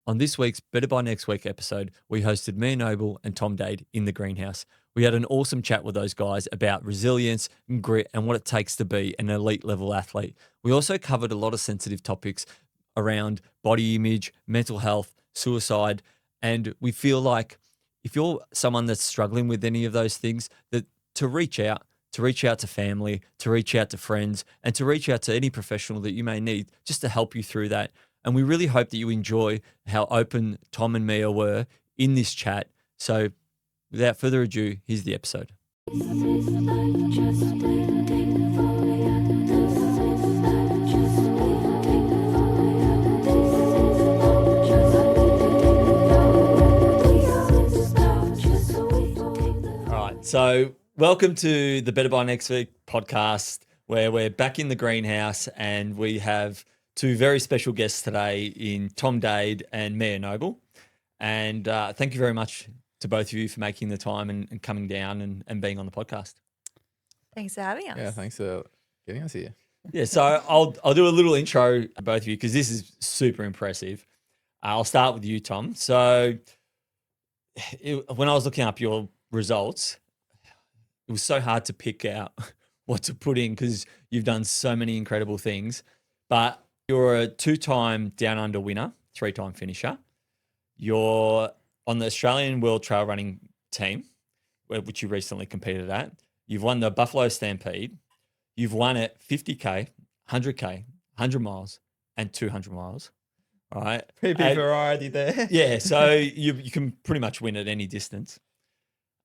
On this week's Better by Next Week episode, we hosted Miah Noble and Tom Dade in the greenhouse. We had an awesome chat with those guys about resilience and grit and what it takes to be an elite level athlete. We also covered a lot of sensitive topics around body image, mental health, suicide, and we feel like if you're someone that's struggling with any of those things, that to reach out to family, to reach out to friends, and to reach out to any professional that you may need just to help you through that. And we really hope that you enjoy how open Tom and Miah were in this chat. So without further ado, here's the episode. All right, so welcome to the Better by Next Week podcast, where we're back in the greenhouse and we have two very special guests today in Tom Dade and Miah Noble. And thank you very much to both of you for making the time and coming down and being on the podcast. Thanks for having us. Yeah, thanks for getting us here. Yeah, so I'll do a little intro to both of you because this is super impressive. I'll start with you, Tom. So when I was looking up your results, it was so hard to pick out what to put in because you've done so many incredible things. But you're a 2-time Down Under winner, 3-time finisher. You're on the Australian World Trail Running team, which you recently competed at. You've won the Buffalo Stampede. You've won it 50K, 100K, 100 miles, and 200 miles. All right. Pretty big variety there. Yeah, so you can pretty much win at any distance.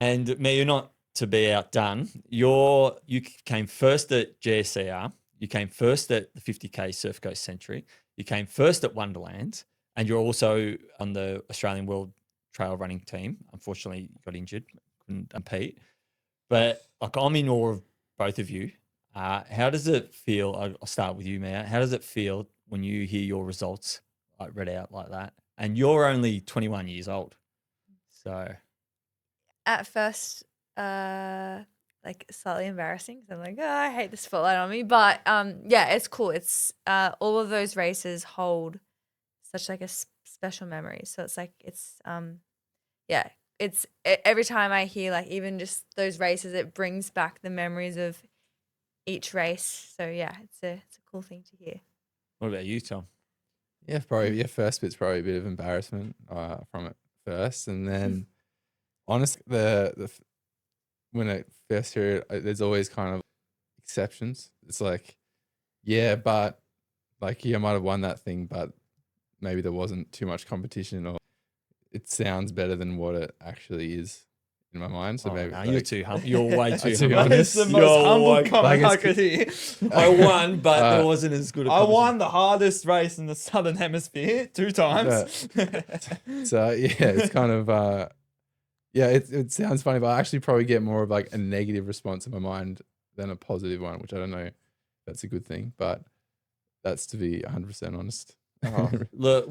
And Miah, you're not to be outdone. You came first at GSCR. You came first at the 50K Surf Coast Century. You came first at Wonderlands. And you're also on the Australian World Trail Running team. Unfortunately, you got injured, couldn't compete. But like, I'm in awe of both of you. How does it feel? I'll start with you, Miah. How does it feel when you hear your results like read out like that? And you're only 21 years old. So At first, like slightly embarrassing because I'm like, oh, I hate the spotlight on me. But yeah, it's cool. It's all of those races hold such like a special memory. So it's like yeah. It's every time I hear like even just those races, it brings back the memories of each race. So yeah, it's a cool thing to hear. what about you, Tom? Yeah, probably. Yeah, first bit's probably a bit of embarrassment from it first, and then honestly, when I first hear it, there's always kind of exceptions. It's like, yeah, but like I might have won that thing, but maybe there wasn't too much competition, or it sounds better than what it actually is in my mind. So maybe no, like, you're too humble. You're way too too humble. honest. It's the most humble comment I could hear. I won, but it wasn't as good. I won the hardest race in the Southern Hemisphere 2 times. So yeah, it's kind of yeah, it sounds funny, but I actually probably get more of like a negative response in my mind than a positive one, which I don't know if that's a good thing, but that's to be 100% honest. Look,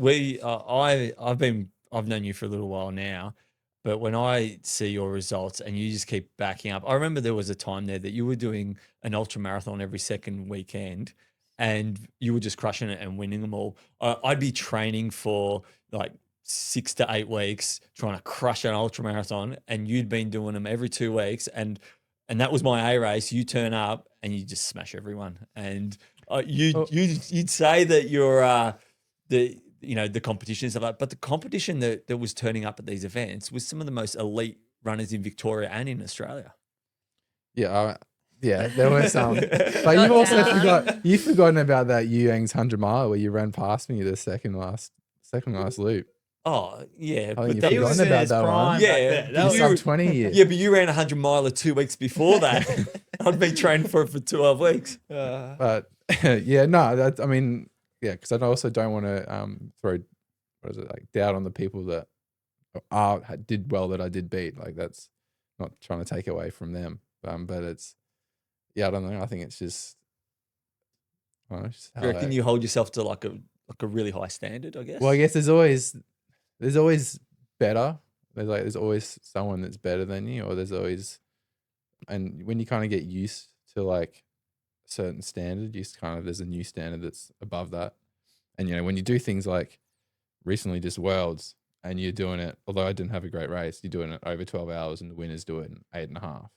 I've known you for a little while now, but when I see your results and you just keep backing up, I remember there was a time there that you were doing an ultra marathon every second weekend, and you were just crushing it and winning them all. I'd be training for like 6 to 8 weeks trying to crush an ultra marathon, and you'd been doing them every 2 weeks, and that was my A race. You turn up and you just smash everyone, and you'd say that you're the competition is like, but the competition that was turning up at these events was some of the most elite runners in Victoria and in Australia. Yeah, yeah, there were some. But you've forgotten about that Yuang's 100 mile where you ran past me the second last loop. Oh yeah, I think but you've forgotten about that one. Yeah, that was sub 20 years. Yeah, but you ran 100 miler 2 weeks before that. I'd been training for it for 12 weeks. But yeah, no, I mean, yeah, because I also don't want to throw doubt on the people that did well that I did beat. Like, that's not trying to take away from them. But it's, yeah, I don't know. I think it's just, I don't know, just Do you reckon you hold yourself to like a really high standard, I guess? Well, I guess there's always better. There's always someone that's better than you, or there's always, and when you kind of get used to like a certain standard, there's a new standard that's above that. And when you do things like recently just Worlds, and you're doing it, although I didn't have a great race, you're doing it over 12 hours and the winners do it in 8.5.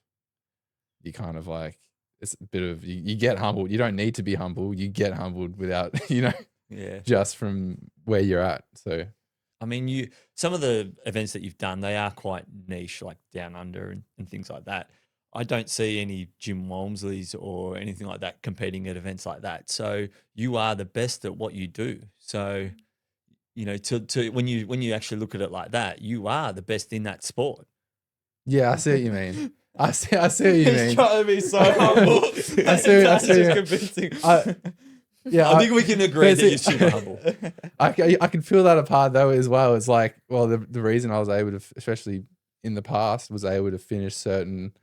You kind of like, it's a bit of, you get humbled. You don't need to be humble. You get humbled without, Yeah. just from where you're at. So, I mean, some of the events that you've done, they are quite niche, like Down Under and things like that. I don't see any Jim Walmsleys or anything like that competing at events like that. So you are the best at what you do. So, to when you actually look at it like that, you are the best in that sport. yeah, I see what you mean. I see what you He's mean. trying to be so humble. I see what That's you just mean. convincing. Yeah, I think we can agree that there's you're super humble. I can feel that apart though as well. It's like, well, the reason I was able to, especially in the past, was able to finish certain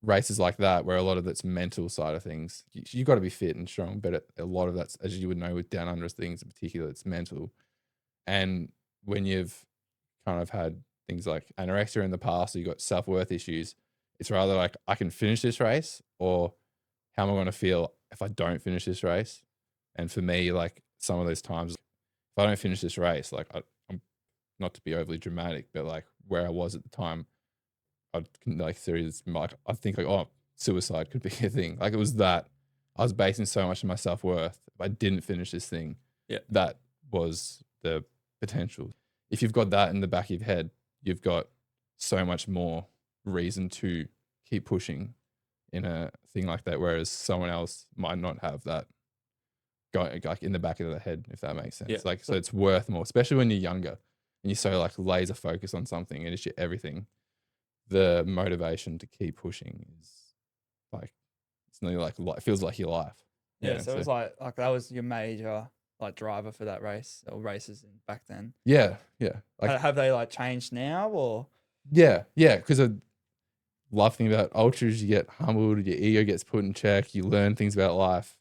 races like that, where a lot of it's mental side of things. You got to be fit and strong, but a lot of that's, as you would know, with down under things in particular, it's mental. And when you've kind of had things like anorexia in the past, or you got self-worth issues, it's rather like, I can finish this race, or how am I going to feel if I don't finish this race? And for me, like some of those times, if I don't finish this race, like I'm not to be overly dramatic, but like where I was at the time, I'd like serious, like I think like, oh, suicide could be a thing. Like it was that I was basing so much of my self-worth. If I didn't finish this thing, Yeah. that was the potential. If you've got that in the back of your head, you've got so much more reason to keep pushing in a thing like that. Whereas someone else might not have that going like in the back of their head, if that makes sense. Yeah. Like, so it's worth more, especially when you're younger and you're so like laser focused on something and it's your everything. The motivation to keep pushing is like, it's nearly like it feels like your life. Yeah, so it was like that was your major like driver for that race or races back then. yeah. Like, Have they like changed now or? yeah. Because I love thing about ultras, you get humbled, your ego gets put in check, you learn things about life.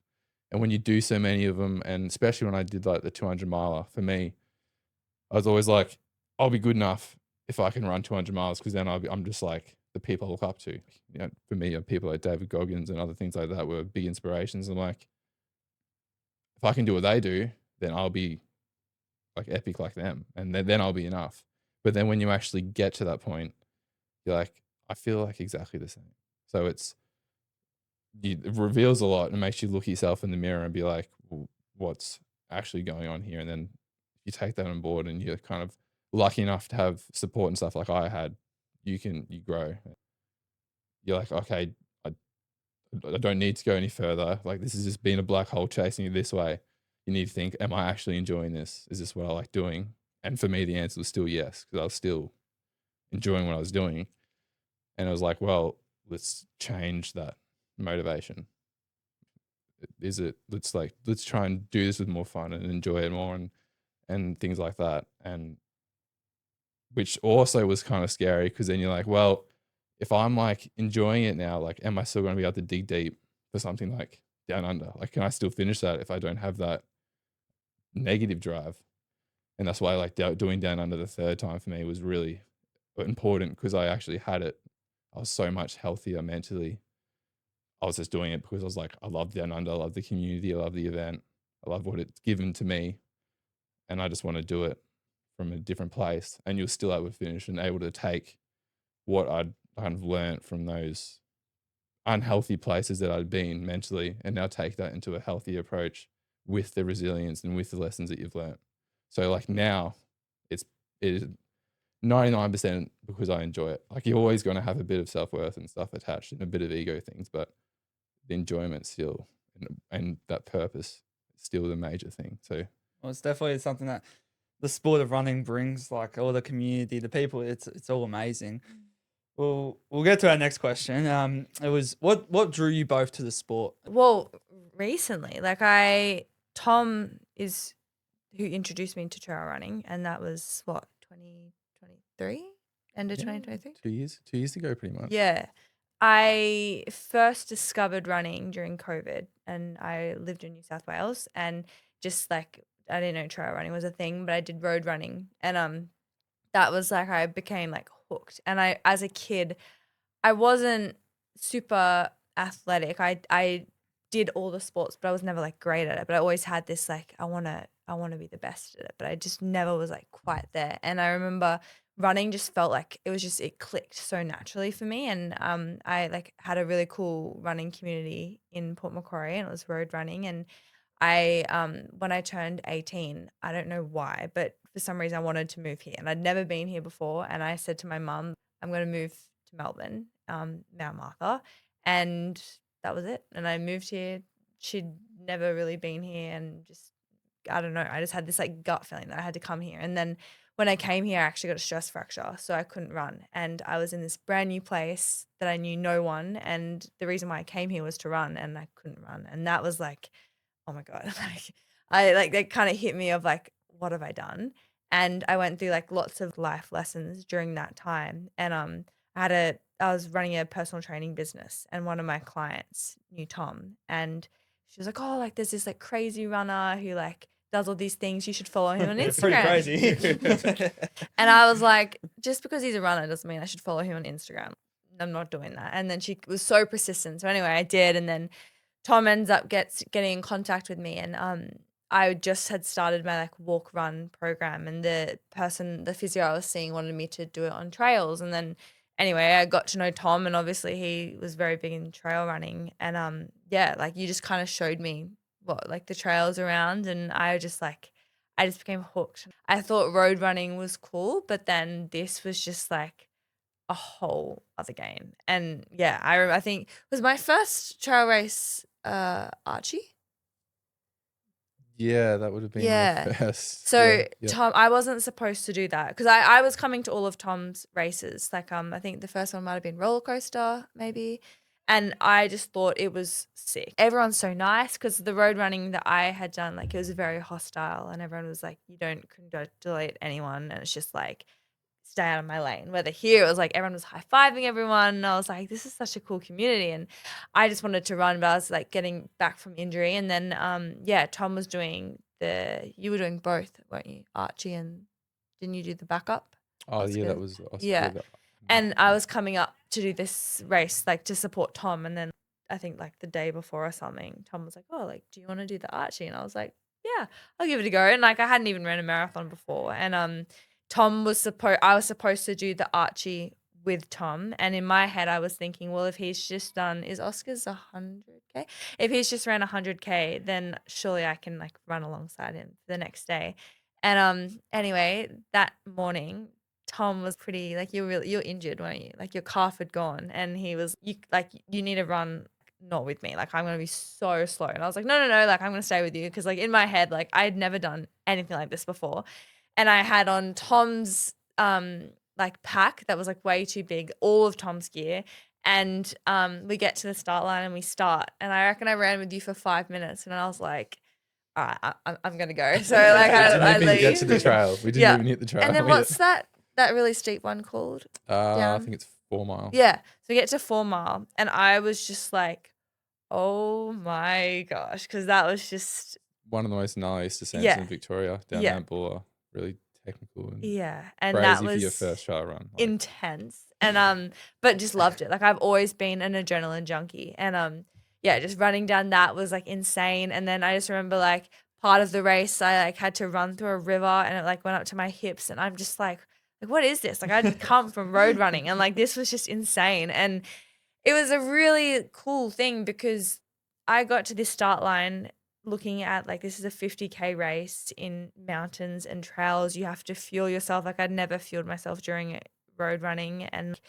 And when you do so many of them, and especially when I did like the 200 miler, for me, I was always like, I'll be good enough if I can run 200 miles, because then I'm just like the people I look up to. For me, people like David Goggins and other things like that were big inspirations. I'm like, if I can do what they do, then I'll be like epic like them, and then I'll be enough. But then when you actually get to that point, you're like, I feel like exactly the same. So it reveals a lot and makes you look at yourself in the mirror and be like, well, what's actually going on here? And then you take that on board and you're kind of lucky enough to have support and stuff like I had, you grow. You're like, okay, I don't need to go any further. Like, this has just been a black hole chasing you this way. You need to think, am I actually enjoying this? Is this what I like doing? And for me, the answer was still yes, because I was still enjoying what I was doing. And I was like, well, let's change that motivation. Let's try and do this with more fun and enjoy it more and things like that. And which also was kind of scary, because then you're like, well, if I'm like enjoying it now, like, am I still going to be able to dig deep for something like Down Under? Like, can I still finish that if I don't have that negative drive? And that's why like doing Down Under the third time for me was really important, because I actually had it. I was so much healthier mentally. I was just doing it because I was like, I love Down Under, I love the community, I love the event, I love what it's given to me, and I just want to do it from a different place. And you're still able to finish and able to take what I'd kind of learned from those unhealthy places that I'd been mentally, and now take that into a healthy approach with the resilience and with the lessons that you've learned. So like now it is 99% because I enjoy it. Like, you're always going to have a bit of self-worth and stuff attached and a bit of ego things, but the enjoyment still and that purpose is still the major thing. So, Well, it's definitely something that the sport of running brings, like all the community, the people. It's all amazing. Well, we'll get to our next question. It was what drew you both to the sport? Well, recently, Tom is who introduced me to trail running, and that was what, 2023, end of 2023. 2 years ago, pretty much. Yeah. I first discovered running during COVID, and I lived in New South Wales, and just like, I didn't know trail running was a thing, but I did road running, and that was like, I became like hooked. And as a kid, I wasn't super athletic. I did all the sports, but I was never like great at it. But I always had this like I want to be the best at it, but I just never was like quite there. And I remember running just felt like it clicked so naturally for me. And I like had a really cool running community in Port Macquarie, and it was road running. And I when I turned 18, I don't know why, but for some reason I wanted to move here, and I'd never been here before. And I said to my mum, I'm going to move to Melbourne, Mount Martha, and that was it. And I moved here. She'd never really been here, and just I don't know. I just had this like gut feeling that I had to come here. And then when I came here, I actually got a stress fracture, so I couldn't run. And I was in this brand new place that I knew no one. And the reason why I came here was to run, and I couldn't run. And that was like, oh my God, like I like that kind of hit me of like, what have I done? And I went through like lots of life lessons during that time. And I was running a personal training business, and one of my clients knew Tom, and she was like, oh, like there's this like crazy runner who like does all these things. You should follow him on Pretty Instagram. crazy. And I was like, just because he's a runner doesn't mean I should follow him on Instagram. I'm not doing that. And then she was so persistent. So anyway, I did. And then Tom ends up getting in contact with me. And I just had started my like walk run program. And the physio I was seeing wanted me to do it on trails. And then anyway, I got to know Tom, and obviously he was very big in trail running. And yeah, like you just kind of showed me what like the trails around, and I just became hooked. I thought road running was cool, but then this was just like a whole other game. And yeah, I think was my first trail race Archie. Yeah, that would have been Yeah. my first. So yeah. Tom, I wasn't supposed to do that because I was coming to all of Tom's races. Like I think the first one might have been roller coaster maybe, and I just thought it was sick. Everyone's so nice because the road running that I had done, like it was very hostile, and everyone was like, you don't congratulate anyone, and it's just like stay out of my lane. Whether here it was like everyone was high-fiving everyone, and I was like, this is such a cool community. And I just wanted to run, but I was like getting back from injury. And then yeah, Tom was doing you were doing both, weren't you? Archie, and didn't you do the backup? Oh yeah, that Oscar? was Yeah. that. And I was coming up to do this race like to support Tom, and then I think like the day before or something, Tom was like, oh, like do you want to do the Archie? And I was like, yeah, I'll give it a go. And like I hadn't even ran a marathon before. And I was supposed to do the Archie with Tom, and in my head I was thinking, well, if he's just done, is Oscar's 100K? If he's just ran 100K, then surely I can like run alongside him the next day. And anyway, that morning Tom was pretty like you're injured, weren't you? Like your calf had gone, and he was you need to run not with me. Like I'm gonna be so slow. And I was like, no, like I'm gonna stay with you because like in my head, like I had never done anything like this before. And I had on Tom's like pack that was like way too big, all of Tom's gear. And we get to the start line and we start. And I reckon I ran with you for 5 minutes, and I was like, all right, I'm gonna go. So like I didn't even get to leave. the trail. We didn't even hit the trail. And then what's that really steep one called? I down? think it's 4 Mile. Yeah. So we get to 4 Mile, and I was just like, oh my gosh, because that was just One of the most gnarliest descents Yeah. in Victoria down Yeah. Mount Buller. Really technical and and crazy that for your was first trail run. Like, intense. And but just loved it. Like I've always been an adrenaline junkie, and yeah, just running down that was like insane. And then I just remember like part of the race I like had to run through a river, and it like went up to my hips, and I'm just like what is this? Like I'd come from road running, and like this was just insane. And it was a really cool thing because I got to this start line looking at like this is a 50K race in mountains and trails. You have to fuel yourself. Like I'd never fueled myself during road running. And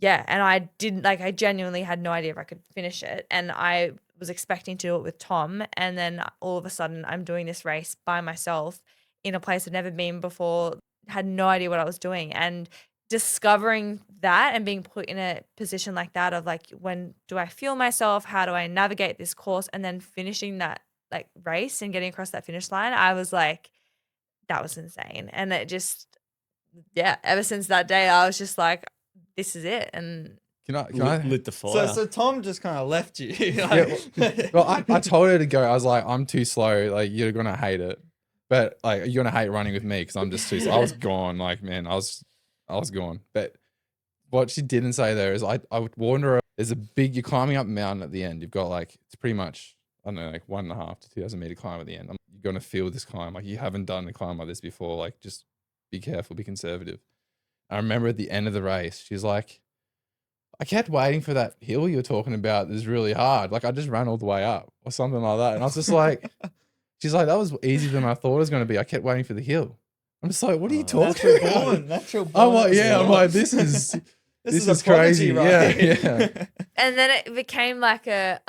yeah, and I genuinely had no idea if I could finish it. And I was expecting to do it with Tom, and then all of a sudden I'm doing this race by myself in a place I'd never been before, had no idea what I was doing. And discovering that and being put in a position like that of like, when do I fuel myself? How do I navigate this course? And then finishing that like race and getting across that finish line, I was like, that was insane. And it just, yeah, ever since that day, I was just like, this is it. And can I lit the fire. So Tom just kind of left you. Well, I told her to go. I was like, I'm too slow. Like you're gonna hate it, but like you're gonna hate running with me because I'm just too slow. I was gone. Like man, I was gone. But what she didn't say there is I would warn her. There's you're climbing up a mountain at the end. You've got like, it's pretty much, I don't know, like 1.5 to 2,000 meter climb at the end. You're going to feel this climb. Like you haven't done a climb like this before. Like just be careful, be conservative. I remember at the end of the race, she's like, I kept waiting for that hill you were talking about. That's really hard. Like I just ran all the way up or something like that. And I was just like, she's like, that was easier than I thought it was going to be. I kept waiting for the hill. I'm just like, what are you talking about? Natural born. I'm like, yeah, I'm like, this is a crazy. prodigy, right? Yeah. And then it became like a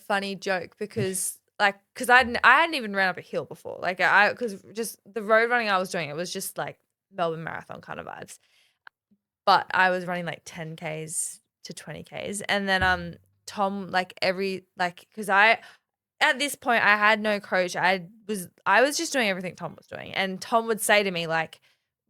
funny joke because I hadn't even ran up a hill before. Like because just the road running I was doing, it was just like Melbourne Marathon kind of vibes. But I was running like 10Ks to 20Ks. And then Tom, because at this point I had no coach. I was just doing everything Tom was doing. And Tom would say to me, like,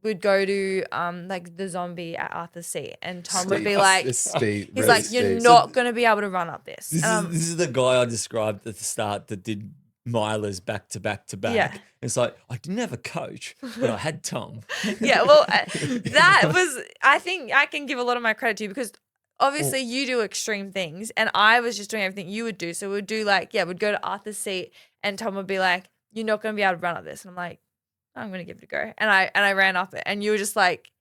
we'd go to like the zombie at Arthur's Seat, and Tom would be like, It's steep, he's really like, steep. you're not going to be able to run up this. This is the guy I described at the start that did milers back to back to back. Yeah. It's like, I didn't have a coach, but I had Tom. Yeah, well, that was, I think I can give a lot of my credit to you because obviously you do extreme things and I was just doing everything you would do. So we'd do like, we'd go to Arthur's Seat and Tom would be like, you're not going to be able to run up this. And I'm like, I'm going to give it a go. And I ran up it and you were just like,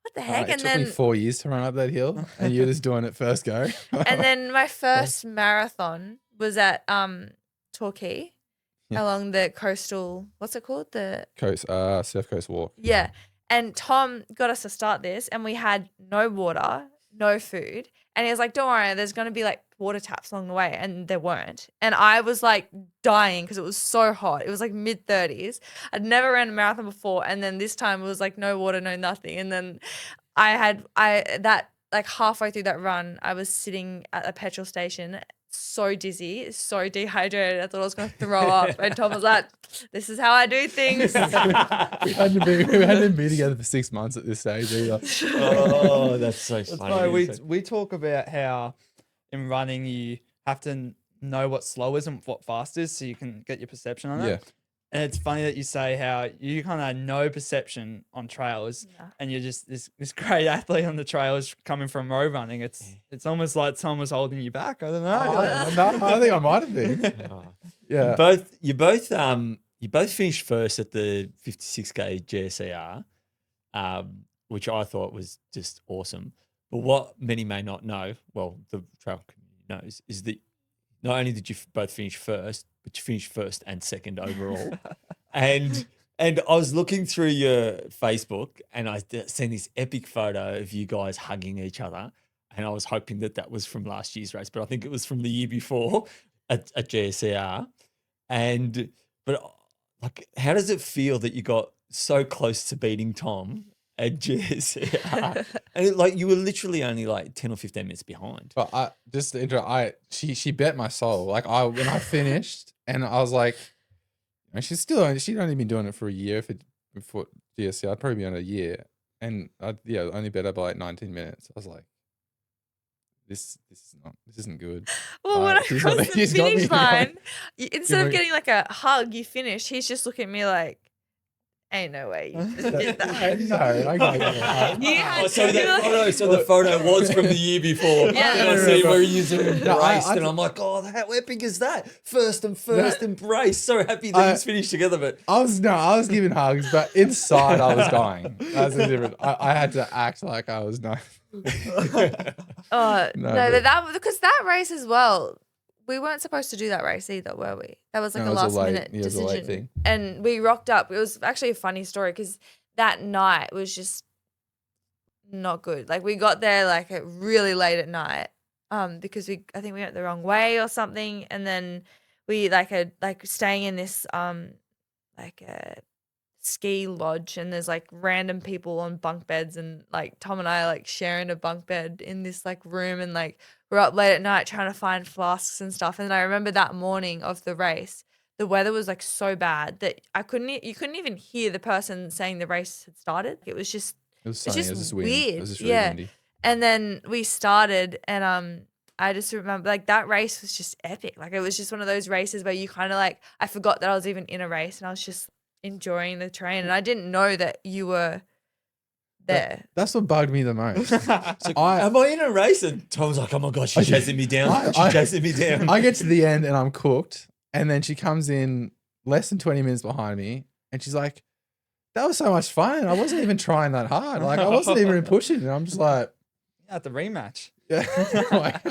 what the heck? It And took then me 4 years to run up that hill and you're just doing it first go. and then my first marathon was at Torquay along the coastal, what's it called? The Surf Coast Walk. Yeah. And Tom got us to start this and we had no water, no food. And he was like, don't worry, there's going to be like water taps along the way. And there weren't. And I was like dying because it was so hot. It was like mid-30s. I'd never ran a marathon before. And then this time it was like no water, no nothing. And then like halfway through that run, I was sitting at a petrol station, so dizzy, so dehydrated. I thought I was going to throw up. And Tom was like, this is how I do things. we hadn't been together for 6 months at this stage either. Oh, that's so That's funny. why we talk about how in running you have to know what slow is and what fast is so you can get your perception on it. Yeah. And it's funny that you say how you kind of know perception on trails and you're just this great athlete on the trails coming from road running. It's almost like Tom was holding you back. I don't know. No, I think I might have been. Yeah. You both finished first at the 56K GSER, which I thought was just awesome. But what many may not know, well, the trail community knows, is that not only did you both finish first, but you finished first and second overall. and I was looking through your Facebook and I seen this epic photo of you guys hugging each other. And I was hoping that was from last year's race, but I think it was from the year before at GSER. But like, how does it feel that you got so close to beating Tom at GSER? And like, you were literally only like 10 or 15 minutes behind. But she bet my soul. Like when I finished and I was like, she'd only been doing it for a year before GSC. I'd probably be on a year. And only bet her by like 19 minutes. I was like, this isn't good. Well, when I she's crossed got- the she's got me finish line, instead of me- getting like a hug, you finished, he's just looking at me like, ain't no way you just did that. No, I can't get a hug. You had So to, the photo was from the year before. Yeah. And I see where you're embraced, No, and I'm like, oh, how epic is that? First embrace. So happy that you finished together, but I was giving hugs, but inside I was dying. That's the difference. I had to act like I was dying. Oh, No, no, but- that because that race as well, we weren't supposed to do that race either, were we? That was like No, a it was a last late- minute yeah, it was a late decision. thing. And we rocked up. It was actually a funny story because that night was just not good. Like we got there like really late at night because I think we went the wrong way or something. And then we had staying in this like a ski lodge and there's like random people on bunk beds and like Tom and I like sharing a bunk bed in this like room and like we're up late at night trying to find flasks and stuff. And I remember that morning of the race, the weather was like so bad that you couldn't even hear the person saying the race had started. It was just It was it's sunny. just It was just windy. weird. It was just really Yeah. windy. And then we started and I just remember like that race was just epic. Like it was just one of those races where you kind of like I forgot that I was even in a race and I was just enjoying the train and I didn't know that you were there. That's what bugged me the most. It's like, am I in a race? And Tom's like, oh my God, she's chasing me down. She's chasing me down. I get to the end and I'm cooked. And then she comes in less than 20 minutes behind me. And she's like, that was so much fun. I wasn't even trying that hard. Like, I wasn't even pushing. And I'm just like, At the rematch. yeah. Like,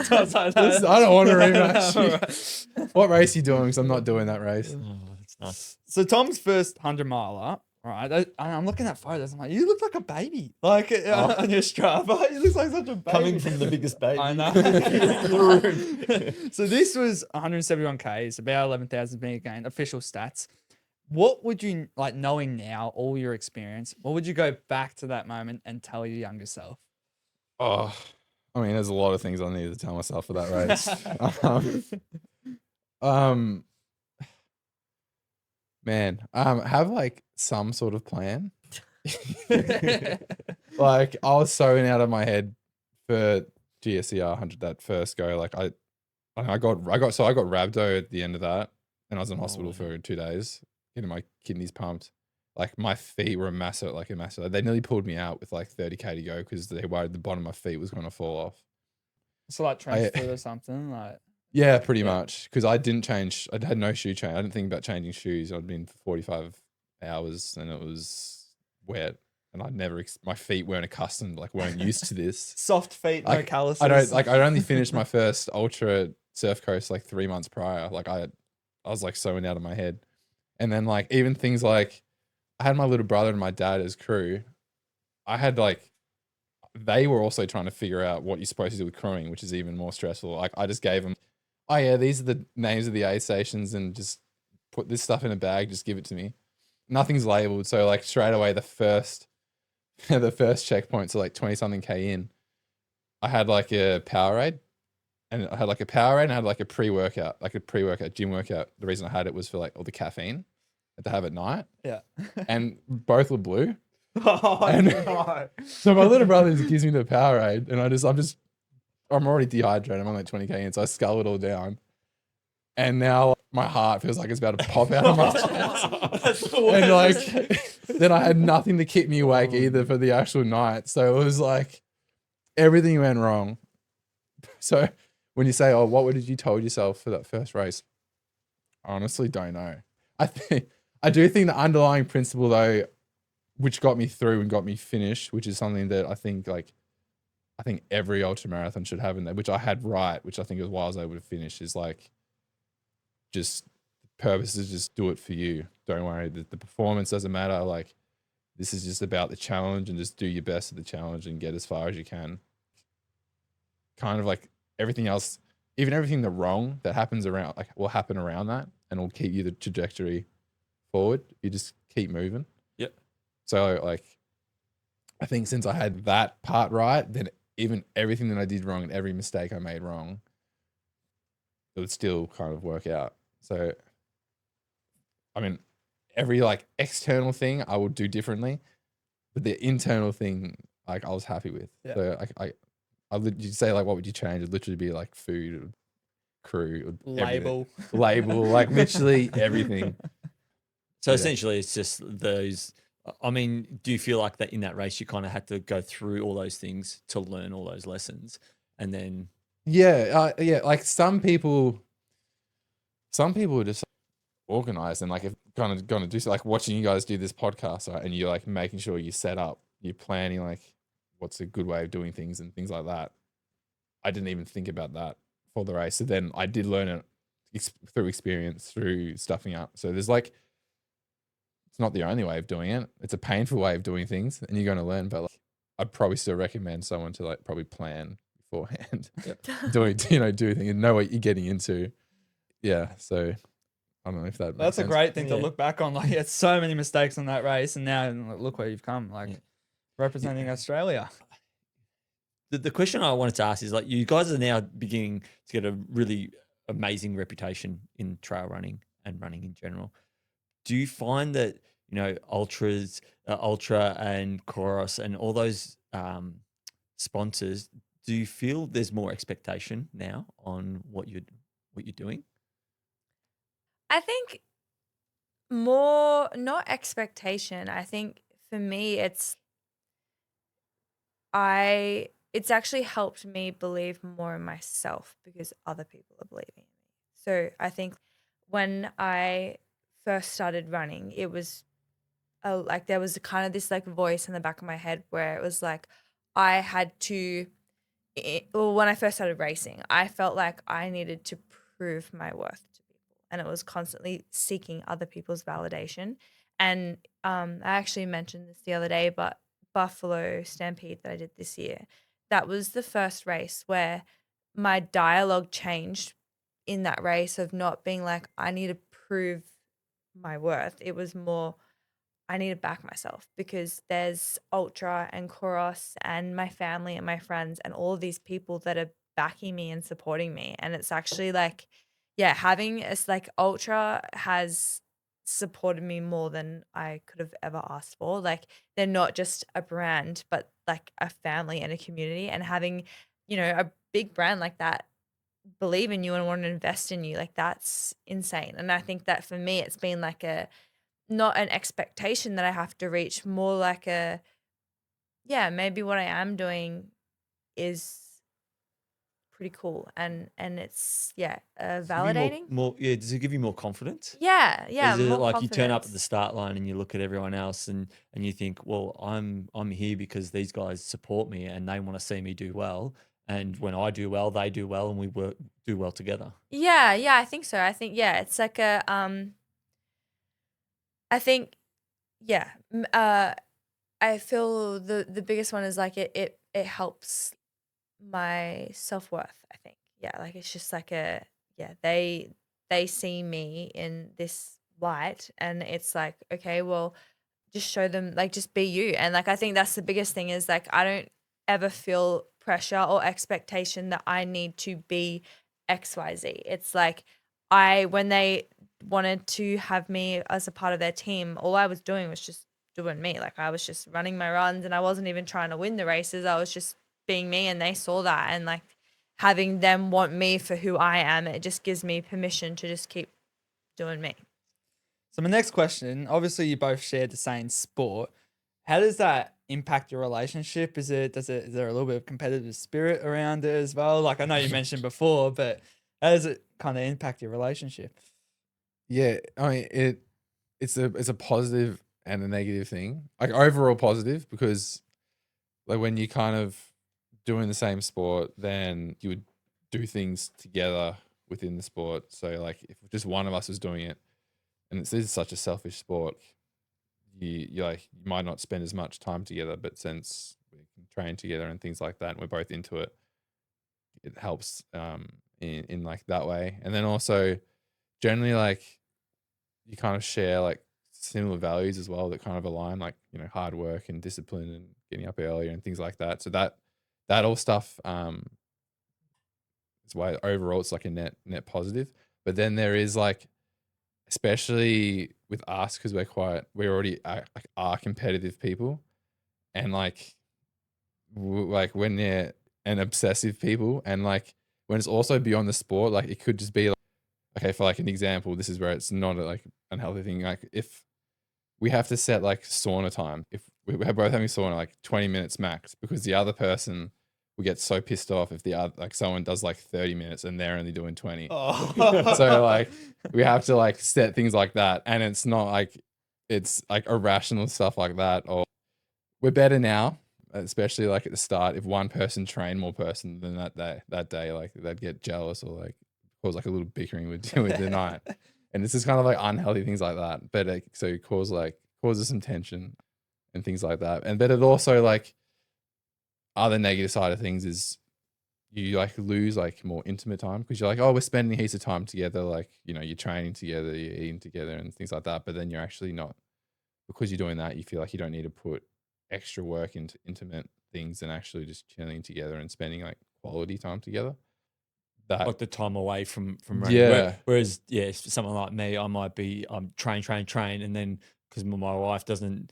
Tom's like, I don't want a rematch. What race are you doing? Because I'm not doing that race. Oh, that's nice. So Tom's first 100-miler, right? I'm looking at photos. I'm like, you look like a baby. Like on your Strava, you look like such a baby. Coming from the biggest baby. I know. in the room. So this was 171 Ks, about 11,000 meter gain, official stats. What would you, like, knowing now all your experience, what would you go back to that moment and tell your younger self? Oh, I mean, there's a lot of things I need to tell myself for that race. Man, have like some sort of plan. Like, I was so out of my head for GSER 100 that first go. Like, I got rhabdo at the end of that, and I was in hospital for 2 days, getting my kidneys pumped. Like, my feet were a massive. They nearly pulled me out with like 30K to go because they worried the bottom of my feet was going to fall off. So like transfer or something, like. Yeah, pretty much. Because I didn't change. I had no shoe change. I didn't think about changing shoes. I'd been for 45 hours and it was wet, and my feet weren't accustomed, like weren't used to this. Soft feet, no calluses. I'd only finished my first ultra surf coast like 3 months prior. Like I was like so out of my head, and then like even things like I had my little brother and my dad as crew. I had like. They were also trying to figure out what you're supposed to do with crewing, which is even more stressful. Like I just gave them, oh yeah, these are the names of the aid stations, and just put this stuff in a bag. Just give it to me. Nothing's labeled, so like straight away the first checkpoint, so like 20 something K in, I had like a Powerade, and I had like a pre-workout, gym workout. The reason I had it was for like all the caffeine I had to have at night. Yeah. And both were blue. Oh, And no. so my little brother just gives me the Powerade, and I'm already dehydrated. I'm on like 20K in, so I scull it all down. And now my heart feels like it's about to pop out of my chest. That's the And worst. like, then I had nothing to keep me awake either for the actual night. So it was like everything went wrong. So when you say, oh, what would you told yourself for that first race? I honestly don't know. I do think the underlying principle though, which got me through and got me finished, which is something that I think every ultra marathon should have in there, which I had right, which I think is why I was able to finish, is like, just purpose is just do it for you. Don't worry. The performance doesn't matter. Like, this is just about the challenge, and just do your best at the challenge and get as far as you can. Kind of like everything else, even everything the wrong that happens around, like will happen around that, and will keep you the trajectory forward. You just keep moving. Yep. So like, I think since I had that part right, then even everything that I did wrong and every mistake I made wrong, it would still kind of work out. So, I mean, every like external thing I would do differently, but the internal thing, like, I was happy with. Yeah. So you'd say like, what would you change? It'd literally be like food, or crew, or Label. like literally everything. So Yeah. essentially, it's just those. I mean, do you feel like that in that race you kind of had to go through all those things to learn all those lessons, and then Yeah, like some people are just organized and like if gonna do so, like watching you guys do this podcast, right? And you're like making sure you set up, you're planning like what's a good way of doing things and things like that. I didn't even think about that for the race. So then I did learn it through experience, through stuffing up. So there's like, it's not the only way of doing it. It's a painful way of doing things, and you're going to learn. But like, I'd probably still recommend someone to like probably plan beforehand, do things and know what you're getting into. Yeah. So I don't know if that makes That's a sense. great thing to Yeah. look back on. Like, you had so many mistakes on that race, and now look where you've come. Like, Yeah. representing Australia. the question I wanted to ask is like, you guys are now beginning to get a really amazing reputation in trail running and running in general. Do you find that, ultras, ultra and chorus and all those sponsors, do you feel there's more expectation now on what you're doing? I think more, not expectation. I think for me, it's it's actually helped me believe more in myself because other people are believing in me. So I think when I first started running, it was like there was kind of this like voice in the back of my head where it was like I had to well, when I first started racing, I felt like I needed to prove my worth to people, and it was constantly seeking other people's validation. And I actually mentioned this the other day, but Buffalo Stampede that I did this year, that was the first race where my dialogue changed in that race of not being like I need to prove my worth. It was more I need to back myself because there's Ultra and Chorus and my family and my friends and all of these people that are backing me and supporting me. And it's actually like, yeah, having it's like Ultra has supported me more than I could have ever asked for. Like they're not just a brand, but like a family and a community. And having, a big brand like that believe in you and want to invest in you, like that's insane. And I think that for me, it's been like not an expectation that I have to reach, more like yeah, maybe what I am doing is pretty cool and it's Does it give you more, validating. does it give you more confidence? Yeah, Is it more like you turn up at the confidence. start line and you look at everyone else and you think, well, I'm here because these guys support me and they want to see me do well. And when I do well, they do well, and we do well together. Yeah, I think so. I think it's like I think yeah, I feel the biggest one is like it helps my self-worth, I think. Yeah, like it's just like they see me in this light and it's like, okay, well, just show them like just be you. And like I think that's the biggest thing is like I don't ever feel pressure or expectation that I need to be XYZ. It's like when they wanted to have me as a part of their team, all I was doing was just doing me. Like I was just running my runs and I wasn't even trying to win the races. I was just being me and they saw that and like having them want me for who I am, it just gives me permission to just keep doing me. So my next question, obviously you both shared the same sport. How does that impact your relationship? Is there a little bit of competitive spirit around it as well? Like I know you mentioned before, but how does it kind of impact your relationship? Yeah, I mean it's a positive and a negative thing. Like overall positive because like when you kind of doing the same sport, then you would do things together within the sport. So like if just one of us was doing it, and this is such a selfish sport, you might not spend as much time together, but since we can train together and things like that, and we're both into it, it helps in like that way. And then also generally like you kind of share like similar values as well that kind of align, like hard work and discipline and getting up earlier and things like that. So that all stuff is why overall it's like a net positive. But then there is like, especially with us, because we're already like are competitive people, and like like when they're an obsessive people, and like when it's also beyond the sport, like it could just be like, okay, for like an example, this is where it's not a like unhealthy thing. Like if we have to set like sauna time, if we're both having sauna like 20 minutes max, because the other person will get so pissed off if the other like someone does like 30 minutes and they're only doing 20. Oh. So like we have to like set things like that, and it's like irrational stuff like that. Or we're better now, especially like at the start. If one person trained more person than that day, like they'd get jealous or like cause like a little bickering with the night. And it's just kind of like unhealthy things like that. But so it causes some tension and things like that. And but it also like other negative side of things is you like lose like more intimate time because you're like, oh, we're spending heaps of time together, like you're training together, you're eating together and things like that. But then you're actually not, because you're doing that, you feel like you don't need to put extra work into intimate things and actually just chilling together and spending like quality time together. That Like the time away from running. Yeah. Whereas, someone like me, I might be train, and then because my wife doesn't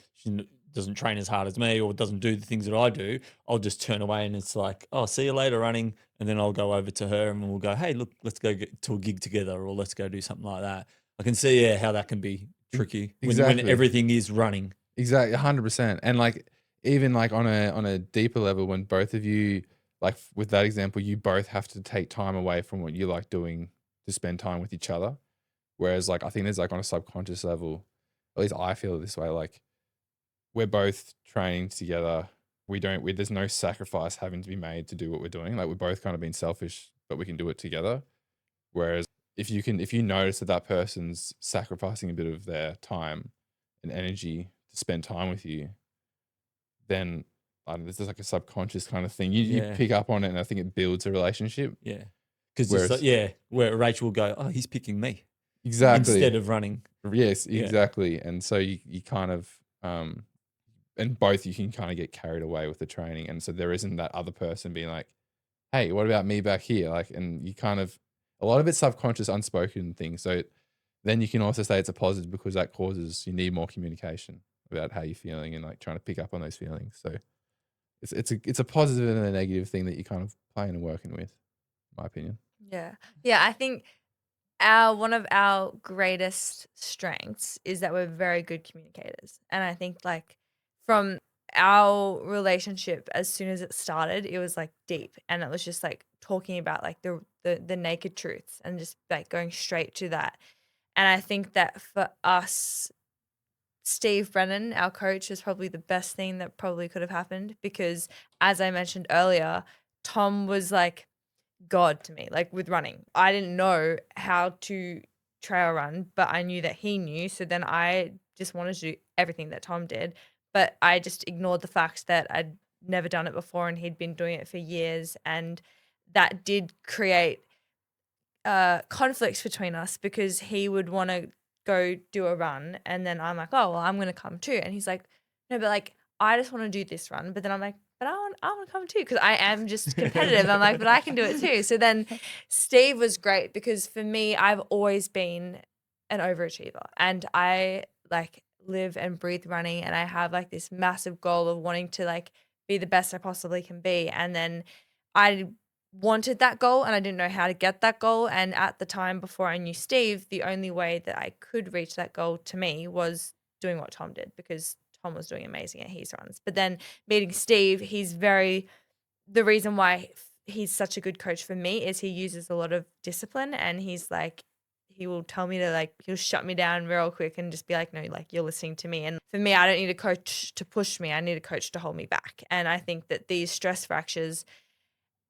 train as hard as me or doesn't do the things that I do, I'll just turn away and it's like, oh, see you later running, and then I'll go over to her and we'll go, hey, look, let's go get to a gig together or let's go do something like that. I can see how that can be tricky when Exactly. everything is running. Exactly, 100%. And like even like on a deeper level, when both of you, like with that example, you both have to take time away from what you like doing to spend time with each other. Whereas like I think there's like on a subconscious level, at least I feel it this way, like we're both training together. There's no sacrifice having to be made to do what we're doing. Like we're both kind of being selfish, but we can do it together. Whereas if you notice that that person's sacrificing a bit of their time and energy to spend time with you, then I don't know, this is like a subconscious kind of thing. You Yeah. pick up on it, and I think it builds a relationship. Yeah. Because Whereas, where Rachel will go, oh, he's picking me exactly, instead of running. yes, Yeah. exactly. And so you kind of and both you can kind of get carried away with the training, and so there isn't that other person being like, hey, what about me back here? Like, and you kind of a lot of it's subconscious, unspoken things. So then you can also say it's a positive because that causes you need more communication about how you're feeling and like trying to pick up on those feelings. So it's a positive and a negative thing that you're kind of playing and working with, in my opinion. Yeah. Yeah, I think one of our greatest strengths is that we're very good communicators. And I think like from our relationship as soon as it started, it was like deep and it was just like talking about like the naked truths and just like going straight to that. And I think that for us, Steve Brennan, our coach, is probably the best thing that probably could have happened because as I mentioned earlier, Tom was like God to me, like with running. I didn't know how to trail run, but I knew that he knew. So then I just wanted to do everything that Tom did, but I just ignored the fact that I'd never done it before and he'd been doing it for years. And that did create conflicts between us because he would want to go do a run and then I'm like, oh well, I'm gonna come too. And he's like, no, but like I just want to do this run. But then I'm like, but I want to come too because I am just competitive. I'm like, but I can do it too. So then Steve was great because for me, I've always been an overachiever and I like live and breathe running and I have like this massive goal of wanting to like be the best I possibly can be. And then I wanted that goal and I didn't know how to get that goal. And at the time before I knew Steve, the only way that I could reach that goal to me was doing what Tom did because Tom was doing amazing at his runs. But then meeting Steve, the reason why he's such a good coach for me is he uses a lot of discipline and he's like, he will tell me to like, he'll shut me down real quick and just be like, no, like you're listening to me. And for me, I don't need a coach to push me. I need a coach to hold me back. And I think that these stress fractures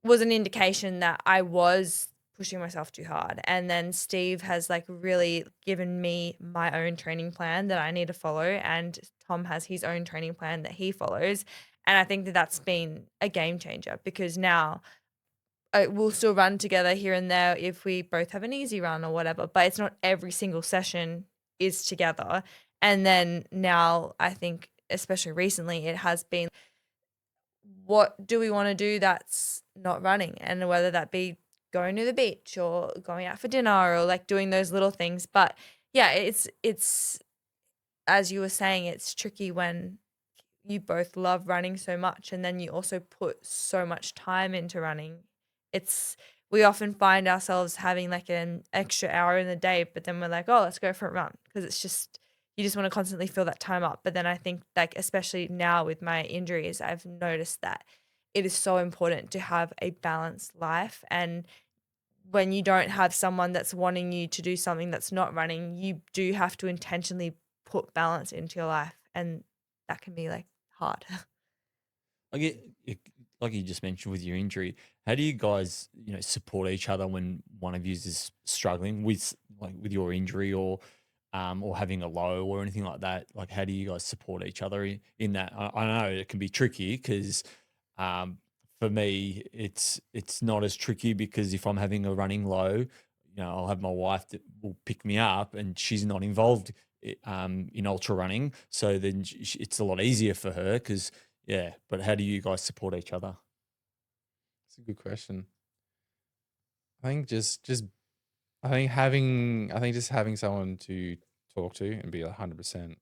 was an indication that I was pushing myself too hard. And then Steve has like really given me my own training plan that I need to follow. And Tom has his own training plan that he follows. And I think that that's been a game changer because now we'll still run together here and there if we both have an easy run or whatever, but it's not every single session is together. And then now I think, especially recently, it has been what do we want to do that's not running and whether that be going to the beach or going out for dinner or like doing those little things. But yeah, it's as you were saying, it's tricky when you both love running so much and then you also put so much time into running. We often find ourselves having like an extra hour in the day, but then we're like, oh, let's go for a run because it's just you just want to constantly fill that time up. But then I think like especially now with my injuries, I've noticed that it is so important to have a balanced life. And when you don't have someone that's wanting you to do something that's not running, you do have to intentionally put balance into your life. And that can be like hard. Like you just mentioned with your injury, how do you guys, support each other when one of you is struggling with your injury or having a low or anything like that? Like, how do you guys support each other in that? I know it can be tricky because for me, it's not as tricky because if I'm having a running low, I'll have my wife that will pick me up and she's not involved in ultra running. So then it's a lot easier for her because, yeah. But how do you guys support each other? It's a good question. I think just having someone to talk to and be 100%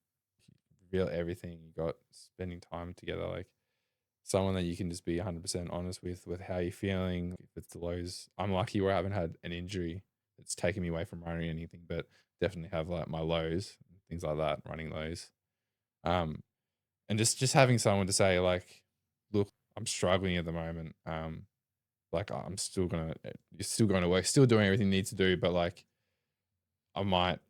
reveal everything you got, spending time together, like someone that you can just be 100% honest with how you're feeling. If it's the lows, I'm lucky where I haven't had an injury that's taken me away from running or anything, but definitely have like my lows, things like that, running lows. And and just having someone to say like, look, I'm struggling at the moment. Like I'm still gonna, you're still going to work, still doing everything you need to do, but like I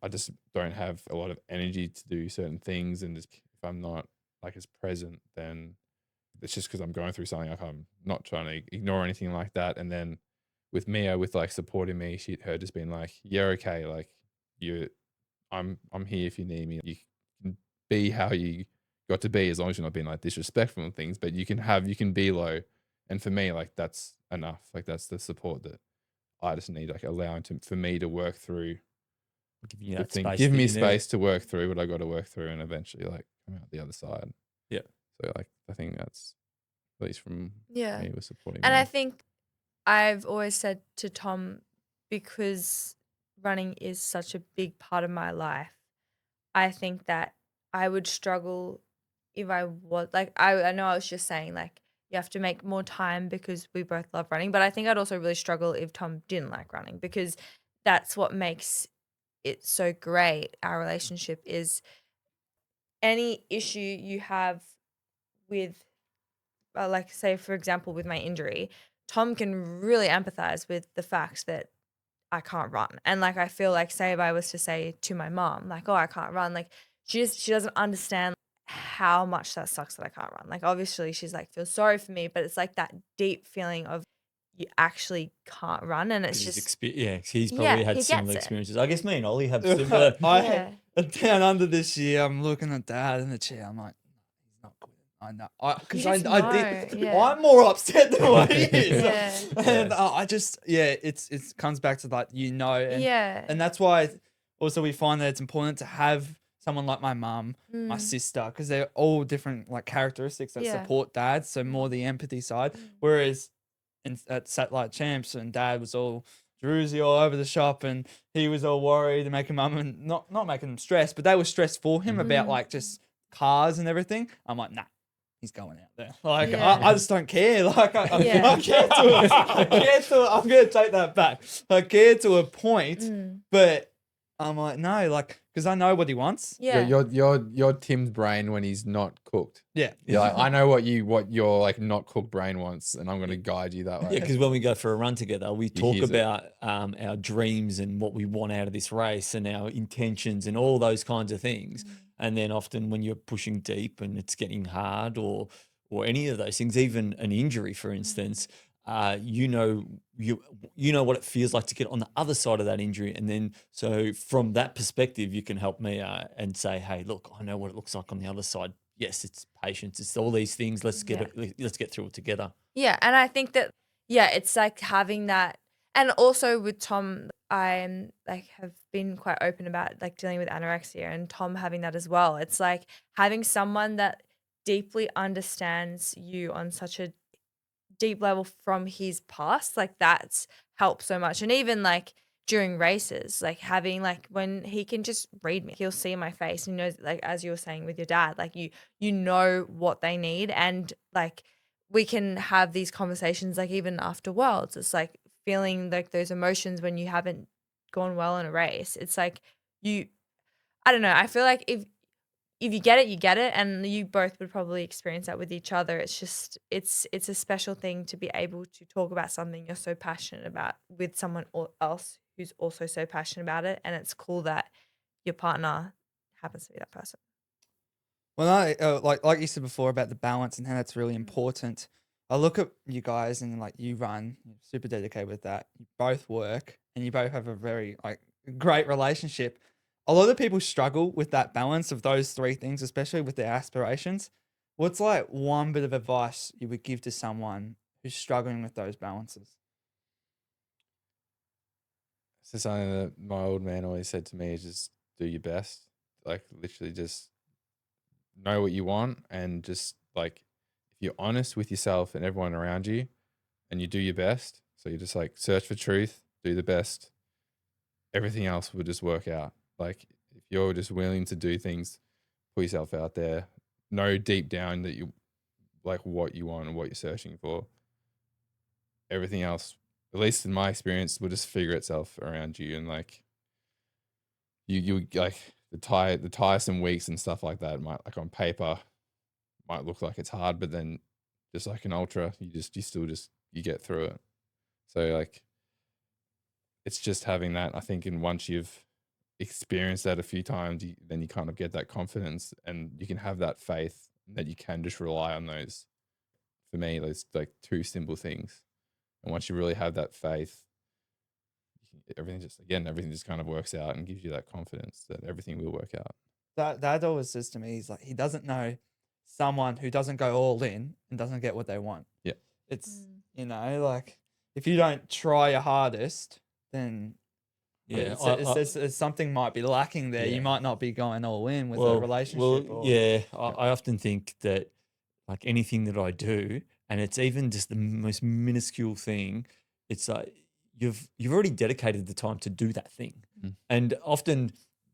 just don't have a lot of energy to do certain things, and just, if I'm not like as present, then it's just because I'm going through something. Like I'm not trying to ignore anything like that. And then with Mia, with like supporting me, her just being like, "Yeah, okay, like you, I'm here if you need me. You can be how you got to be, as long as you're not being like disrespectful and things. But you can be low." And for me, like that's enough. Like that's the support that I just need. Like allowing for me to work through Giving you the that thing, space. give that me you need. space to work through what I got to work through, and eventually like come out the other side. Yeah. So like I think that's at least from Yeah. me was supporting And me. I think I've always said to Tom, because running is such a big part of my life, I think that I would struggle if I was like, I know I was just saying like you have to make more time because we both love running, but I think I'd also really struggle if Tom didn't like running, because that's what makes it so great. Our relationship is any issue you have with, like, say, for example, with my injury, Tom can really empathize with the fact that I can't run. And like, I feel like, say, if I was to say to my mom, like, oh, I can't run, like, she doesn't understand how much that sucks that I can't run. Like, obviously, she's like, feels sorry for me, but it's like that deep feeling of you actually can't run. And it's 'Cause just, he's yeah, probably had he similar gets it. experiences. I guess me and Ollie have similar. Yeah. Down under this year, I'm looking at Dad in the chair. I'm like, he's not good. I know, because You I just did. know, yeah. I'm more upset than what he is. Yeah. And Yeah. I just, it comes back to that, and Yeah. and that's why also we find that it's important to have someone like my mum, my Mm. sister, because they're all different like characteristics that Yeah. support Dad. So more the empathy side, whereas at Satellite Champs, and Dad was all druzy all over the shop, and he was all worried and making mum and not making them stressed, but they were stressed for him about like just cars and everything. I'm like, nah, he's going out there. Like Yeah. I just don't care. Like Yeah. I care I'm gonna take that back. I care to a point, Mm. but I'm like, no, like, because I know what he wants. Yeah. You're Tim's brain when he's not cooked. Yeah. You're like, I know what your like not cooked brain wants, and I'm going to guide you that way. Yeah, because when we go for a run together, we talk hears it. about our dreams and what we want out of this race and our intentions and all those kinds of things. And then often when you're pushing deep and it's getting hard, or any of those things, even an injury, for instance, you know what it feels like to get on the other side of that injury, and then so from that perspective, you can help me and say, hey, look, I know what it looks like on the other side. Yes, it's patience. It's all these things. Let's get it. Let's get through it together. Yeah, and I think that, yeah, it's like having that, and also with Tom, I'm like have been quite open about like dealing with anorexia, and Tom having that as well. It's like having someone that deeply understands you on such a deep level from his past, like that's helped so much. And even like during races, like having like when he can just read me, he'll see my face and knows, like as you were saying with your dad, like you know what they need, and like we can have these conversations like even after worlds. It's like feeling like those emotions when you haven't gone well in a race. It's like you I don't know, I feel like if you get it, you get it, and you both would probably experience that with each other. It's just it's a special thing to be able to talk about something you're so passionate about with someone else who's also so passionate about it, and it's cool that your partner happens to be that person. Well, I like you said before about the balance and how that's really important. I look at you guys and like you run, you're super dedicated with that. You both work, and you both have a very like great relationship. A lot of people struggle with that balance of those three things, especially with their aspirations. What's like one bit of advice you would give to someone who's struggling with those balances? It's just something that my old man always said to me: is just do your best. Like literally, just know what you want, and just like if you're honest with yourself and everyone around you, and you do your best. So you just like search for truth, do the best. Everything else will just work out. Like if you're just willing to do things, put yourself out there, know deep down that you like what you want and what you're searching for. Everything else, at least in my experience, will just figure itself around you. And like you like the tiresome weeks and stuff like that might, like on paper, might look like it's hard, but then just like an ultra, you get through it. So like it's just having that, I think, and once you've experienced that a few times, then you kind of get that confidence and you can have that faith that you can just rely on those. For me, those like two simple things. And once you really have that faith, everything just kind of works out and gives you that confidence that everything will work out. Dad always says to me, he's like, he doesn't know someone who doesn't go all in and doesn't get what they want. Yeah. It's, like if you don't try your hardest, then Yeah, it's something might be lacking there. Yeah. You might not be going all in with a relationship. I often think that like anything that I do, and it's even just the most minuscule thing, it's like you've already dedicated the time to do that thing, and often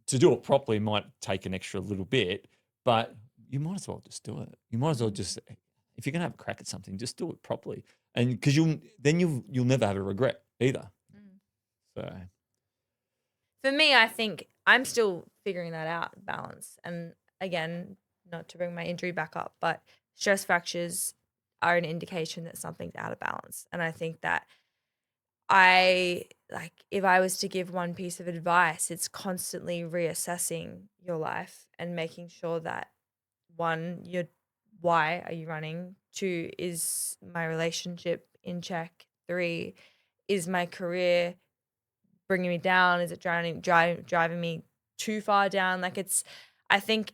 to do it properly might take an extra little bit, but you might as well just do it. You might as well just, if you're gonna have a crack at something, just do it properly, and because you'll never have a regret either. So. For me, I think I'm still figuring that out, balance. And again, not to bring my injury back up, but stress fractures are an indication that something's out of balance. And I think that if I was to give one piece of advice, it's constantly reassessing your life and making sure that one, why are you running? 2, is my relationship in check? 3, is my career bringing me down? Is it driving me too far down? I think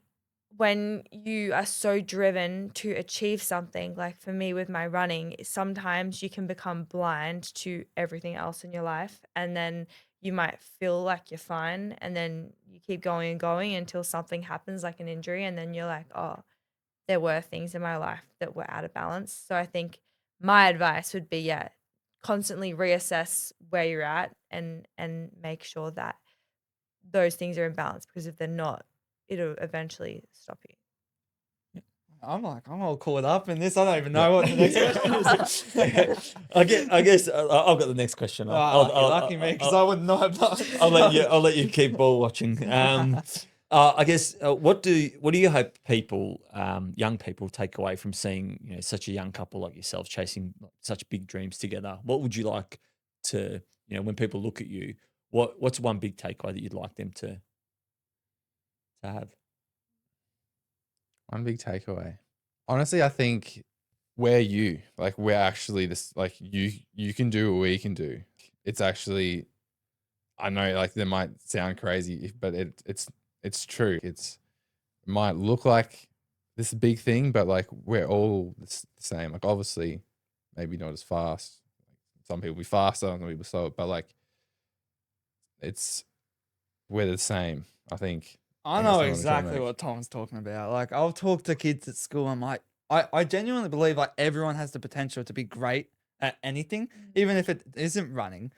when you are so driven to achieve something, like for me with my running, sometimes you can become blind to everything else in your life. And then you might feel like you're fine. And then you keep going and going until something happens, like an injury. And then you're like, oh, there were things in my life that were out of balance. So I think my advice would be, constantly reassess where you're at and make sure that those things are in balance, because if they're not, it'll eventually stop you. I'm all caught up in this. I don't even know what the next question is. I guess I've got the next question. Lucky me, because I would not have done. I'll let you keep ball watching. I guess what do you hope people, young people, take away from seeing such a young couple like yourself chasing such big dreams together? What would you like to when people look at you? What's one big takeaway that you'd like them to have? One big takeaway. Honestly, I think we're actually this, like you can do what we can do. It's actually, I know like that might sound crazy, but it's true. It might look like this big thing, but like we're all the same. Like obviously, maybe not as fast. Some people be faster, some people slower, but like we're the same. I think. I know exactly what Tom's talking about. Like I'll talk to kids at school. I'm like, I genuinely believe like everyone has the potential to be great at anything, even if it isn't running.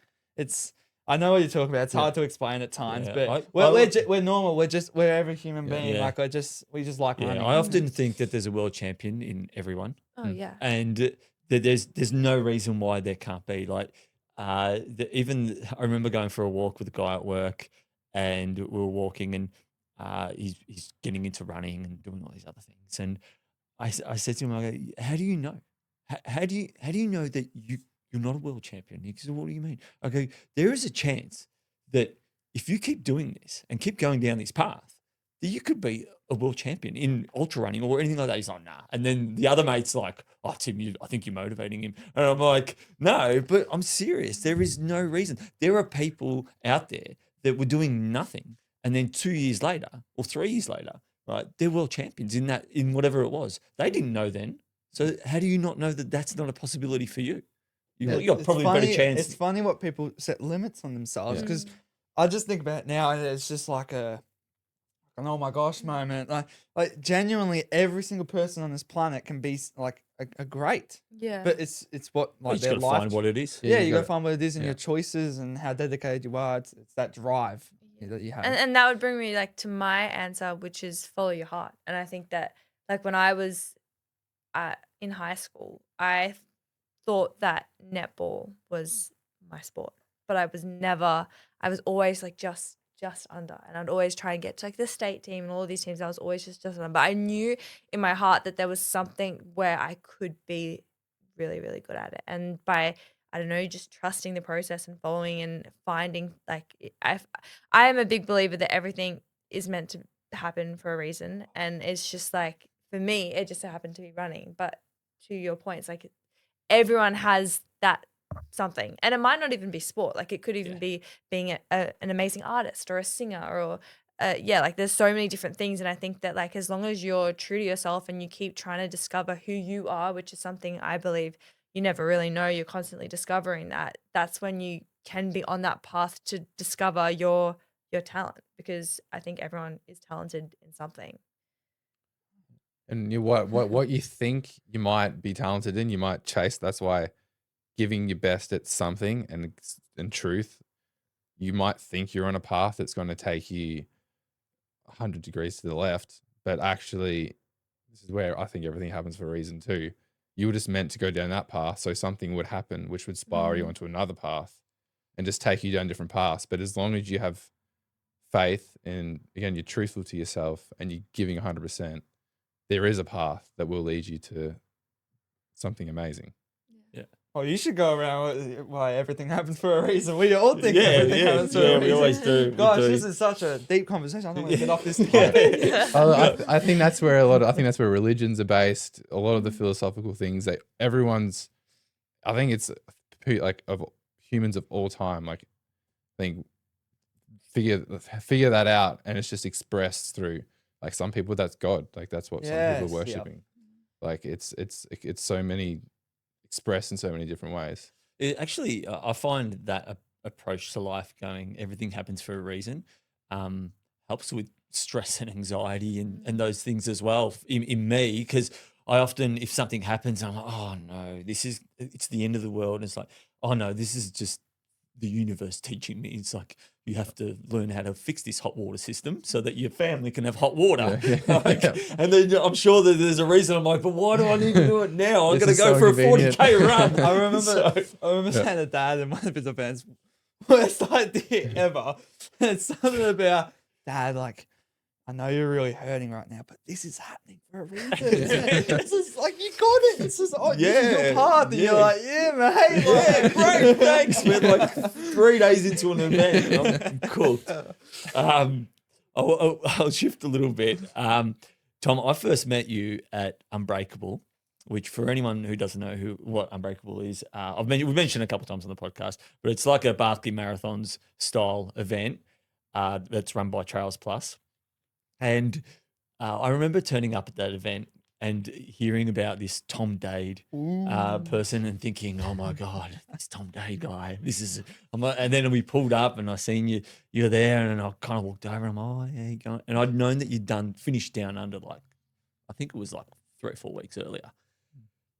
I know what you're talking about. It's hard to explain at times, but we're normal. We're every human being. Yeah. Like we just like running. I often think that there's a world champion in everyone. Oh yeah. And that there's no reason why there can't be. Like even I remember going for a walk with a guy at work, and we were walking, and he's getting into running and doing all these other things. And I said to him, I go, how do you know? How do you know that you're not a world champion? He said, what do you mean? I go, there is a chance that if you keep doing this and keep going down this path, that you could be a world champion in ultra running or anything like that. He's like, nah. And then the other mate's like, oh, Tim, I think you're motivating him. And I'm like, no, but I'm serious. There is no reason. There are people out there that were doing nothing, and then 2 years later or 3 years later, right, they're world champions in whatever it was. They didn't know then. So how do you not know that that's not a possibility for you? You got probably a better chance. It's funny what people set limits on themselves, because I just think about it now, and it's just like an oh my gosh moment. Like genuinely, every single person on this planet can be like a great. Yeah. But it's what like you just their got to life. find what it is. Yeah, you got to find what it is in your choices and how dedicated you are. It's that drive that you have. And that would bring me like to my answer, which is follow your heart. And I think that like when I was in high school, I thought that netball was my sport, but I was always like just just under, and I'd always try and get to like the state team and all of these teams. I was always just under, but I knew in my heart that there was something where I could be really, really good at it. And by, I don't know, just trusting the process and following and finding I am a big believer that everything is meant to happen for a reason, and it's just like for me, it just so happened to be running. But to your point, it's like everyone has that something, and it might not even be sport. Like it could even be being an amazing artist or a singer or like there's so many different things. And I think that like as long as you're true to yourself and you keep trying to discover who you are, which is something I believe you never really know, you're constantly discovering that, that's when you can be on that path to discover your talent, because I think everyone is talented in something. And what you think you might be talented in, you might chase. That's why giving your best at something, and in truth, you might think you're on a path that's going to take you 100 degrees to the left, but actually, this is where I think everything happens for a reason too. You were just meant to go down that path, so something would happen which would spiral you onto another path and just take you down different paths. But as long as you have faith and, again, you're truthful to yourself and you're giving 100%, there is a path that will lead you to something amazing. Oh, you should go around with why everything happens for a reason. We all think everything happens for a reason. We always do. Gosh, this is such a deep conversation. I don't want to get off this topic. I think that's where I think that's where religions are based. A lot of the philosophical things that I think it's like of humans of all time. Like, I think figure that out, and it's just expressed through, like, some people that's God. Like that's what some people are worshiping. Like it's so many, expressed in so many different ways. Actually, I find that approach to life, going everything happens for a reason, helps with stress and anxiety and those things as well in me, because I often, if something happens, I'm like, oh no, it's the end of the world. And it's like, oh no, this is just the universe teaching me. It's like, you have to learn how to fix this hot water system so that your family can have hot water. And then I'm sure that there's a reason. I'm like, but why do I need to do it now? I'm going to go for a 40K run. I remember saying to Dad in one of his events, worst idea ever. And it's something about, Dad, like, I know you're really hurting right now, but this is happening for a reason. It's just like, you got it. It's just, this is your path. And you're like, yeah, mate. Yeah, great, thanks. We're like 3 days into an event. I'm cooked. I'll shift a little bit. Tom, I first met you at Unbreakable, which, for anyone who doesn't know what Unbreakable is, we've mentioned a couple of times on the podcast, but it's like a Barkley Marathons style event that's run by Trails Plus. And I remember turning up at that event and hearing about this Tom Dade person and thinking, oh my God, this Tom Dade guy. And then we pulled up and I seen you're there, and I kind of walked over and I'm like, oh, yeah, you going? And I'd known that you'd finished Down Under, like, I think it was like 3 or 4 weeks earlier.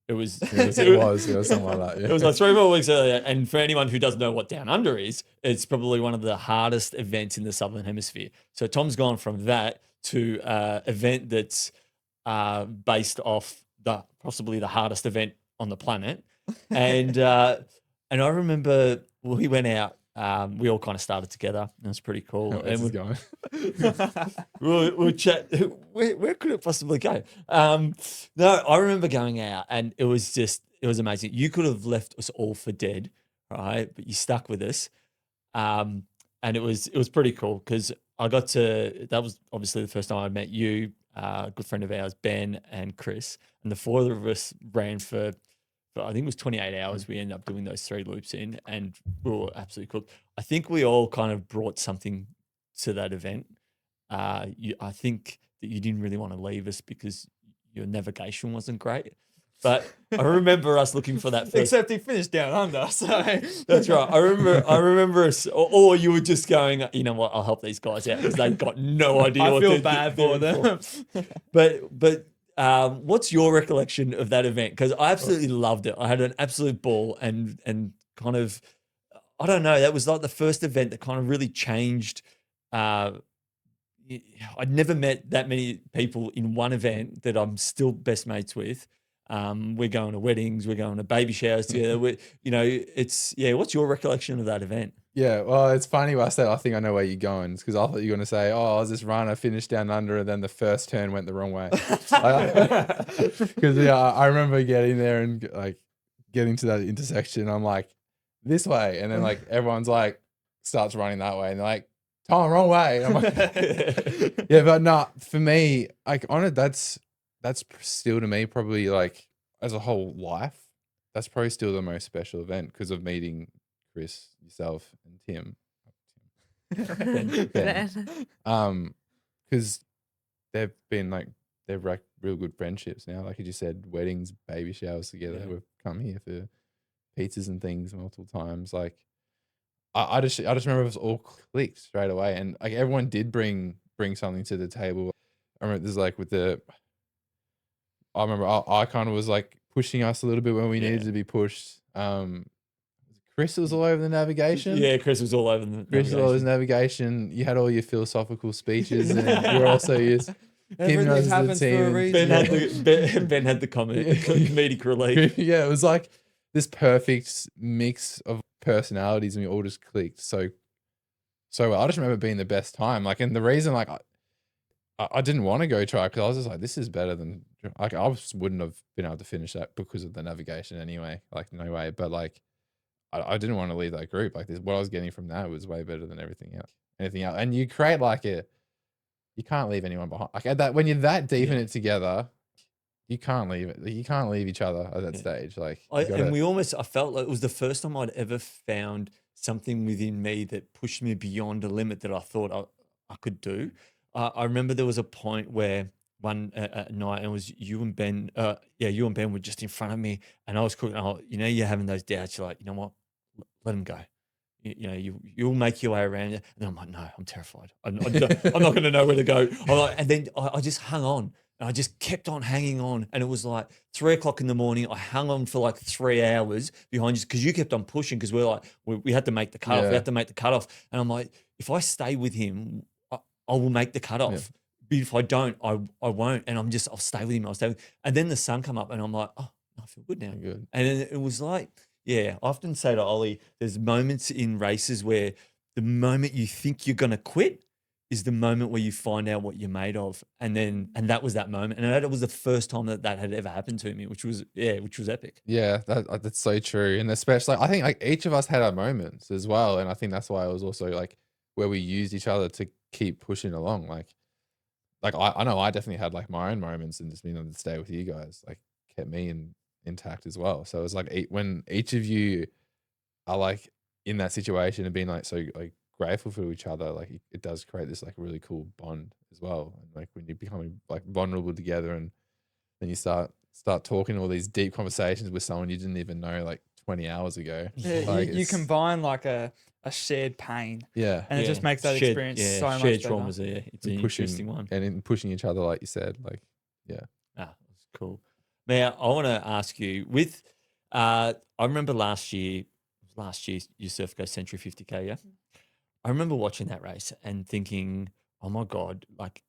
It was something like that. Yeah. It was like 3 or 4 weeks earlier. And for anyone who doesn't know what Down Under is, it's probably one of the hardest events in the Southern Hemisphere. So Tom's gone from that to an event that's based off possibly the hardest event on the planet. And I remember we went out, we all kind of started together. It was pretty cool. Where's this going? We'll chat. Where could it possibly go? No, I remember going out, and it was amazing. You could have left us all for dead, right? But you stuck with us. And it was pretty cool, because that was obviously the first time I met you, a good friend of ours, Ben and Chris, and the 4 of us ran for I think it was 28 hours. We ended up doing those 3 loops in, and we were absolutely cooked. I think we all kind of brought something to that event. I think that you didn't really want to leave us because your navigation wasn't great. But I remember us looking for that first. Except he finished Down Under, so that's right. I remember us, or you were just going, you know what? I'll help these guys out because they've got no idea. I feel bad for them. But what's your recollection of that event? Because I absolutely loved it. I had an absolute ball, and kind of, I don't know. That was like the first event that kind of really changed. I'd never met that many people in one event that I'm still best mates with. We're going to weddings. We're going to baby showers together. It's What's your recollection of that event? Yeah, well, it's funny what I said. I think I know where you're going because I thought you were going to say, "Oh, I was this runner, finished down under, and then the first turn went the wrong way." Because I remember getting there and like getting to that intersection. I'm like, this way, and then like everyone's like starts running that way, and they're like, "Tom, wrong way." And I'm like, yeah, but no, for me, like on it, that's still to me probably like as a whole life, that's probably still the most special event because of meeting Chris, yourself, and Tim. Ben. Because they've been like real good friendships now. Like you just said, weddings, baby showers together. Yeah. We've come here for pizzas and things multiple times. Like I just remember it was all clicked straight away, and like everyone did bring something to the table. I remember there's like I remember I kind of was like pushing us a little bit when we needed to be pushed. Chris was all over the navigation. Yeah, Chris was all over the Chris was all over his navigation. You had all your philosophical speeches, and you were also used. Tim knows the team. Ben had the comedic relief. Yeah, it was like this perfect mix of personalities, and we all just clicked so well. I just remember it being the best time. Like, and the reason, like, I didn't want to go try because I was just like, this is better than like I just wouldn't have been able to finish that because of the navigation anyway. Like, no way. But like, I didn't want to leave that group. Like, this, what I was getting from that was way better than anything else. And you create like you can't leave anyone behind. Like at that, when you're that deep in it together, you can't leave it. You can't leave each other at that stage. Like, I felt like it was the first time I'd ever found something within me that pushed me beyond a limit that I thought I could do. I remember there was a point where one night, and it was you and Ben. You and Ben were just in front of me, and I was cooking. You're having those doubts. You're like, you know what? Let them go. You'll make your way around. And then I'm like, no, I'm terrified. I'm not going to know where to go. And then I just hung on. And I just kept on hanging on. And it was like 3 o'clock in the morning. I hung on for like 3 hours behind you because you kept on pushing because we're like, we had to make the cutoff. We had to make the cutoff. And I'm like, if I stay with him, I will make the cutoff. Yeah. But if I don't, I won't. And I'll stay with him. And then the sun come up and I'm like, oh, I feel good now. Good. And then it was like, I often say to Ollie, there's moments in races where the moment you think you're going to quit is the moment where you find out what you're made of. And that was that moment. And that was the first time that had ever happened to me, which was epic. Yeah, that's so true. And especially, I think like each of us had our moments as well. And I think that's why it was also like where we used each other to keep pushing along. Like I know I definitely had like my own moments, and just being able to stay with you guys like kept me intact as well. So it was like when each of you are like in that situation and being like so like grateful for each other, like it does create this like really cool bond as well. And like when you're becoming like vulnerable together, and then you start talking all these deep conversations with someone you didn't even know like 20 hours ago. Yeah, like you combine like a shared pain. Yeah. And it just makes that experience so much better. Shared traumas, it's an interesting one. And in pushing each other, like you said, like, yeah. That's cool. Now, I want to ask you with, I remember last year you Surf Go Century 50K, yeah? I remember watching that race and thinking, oh my God, like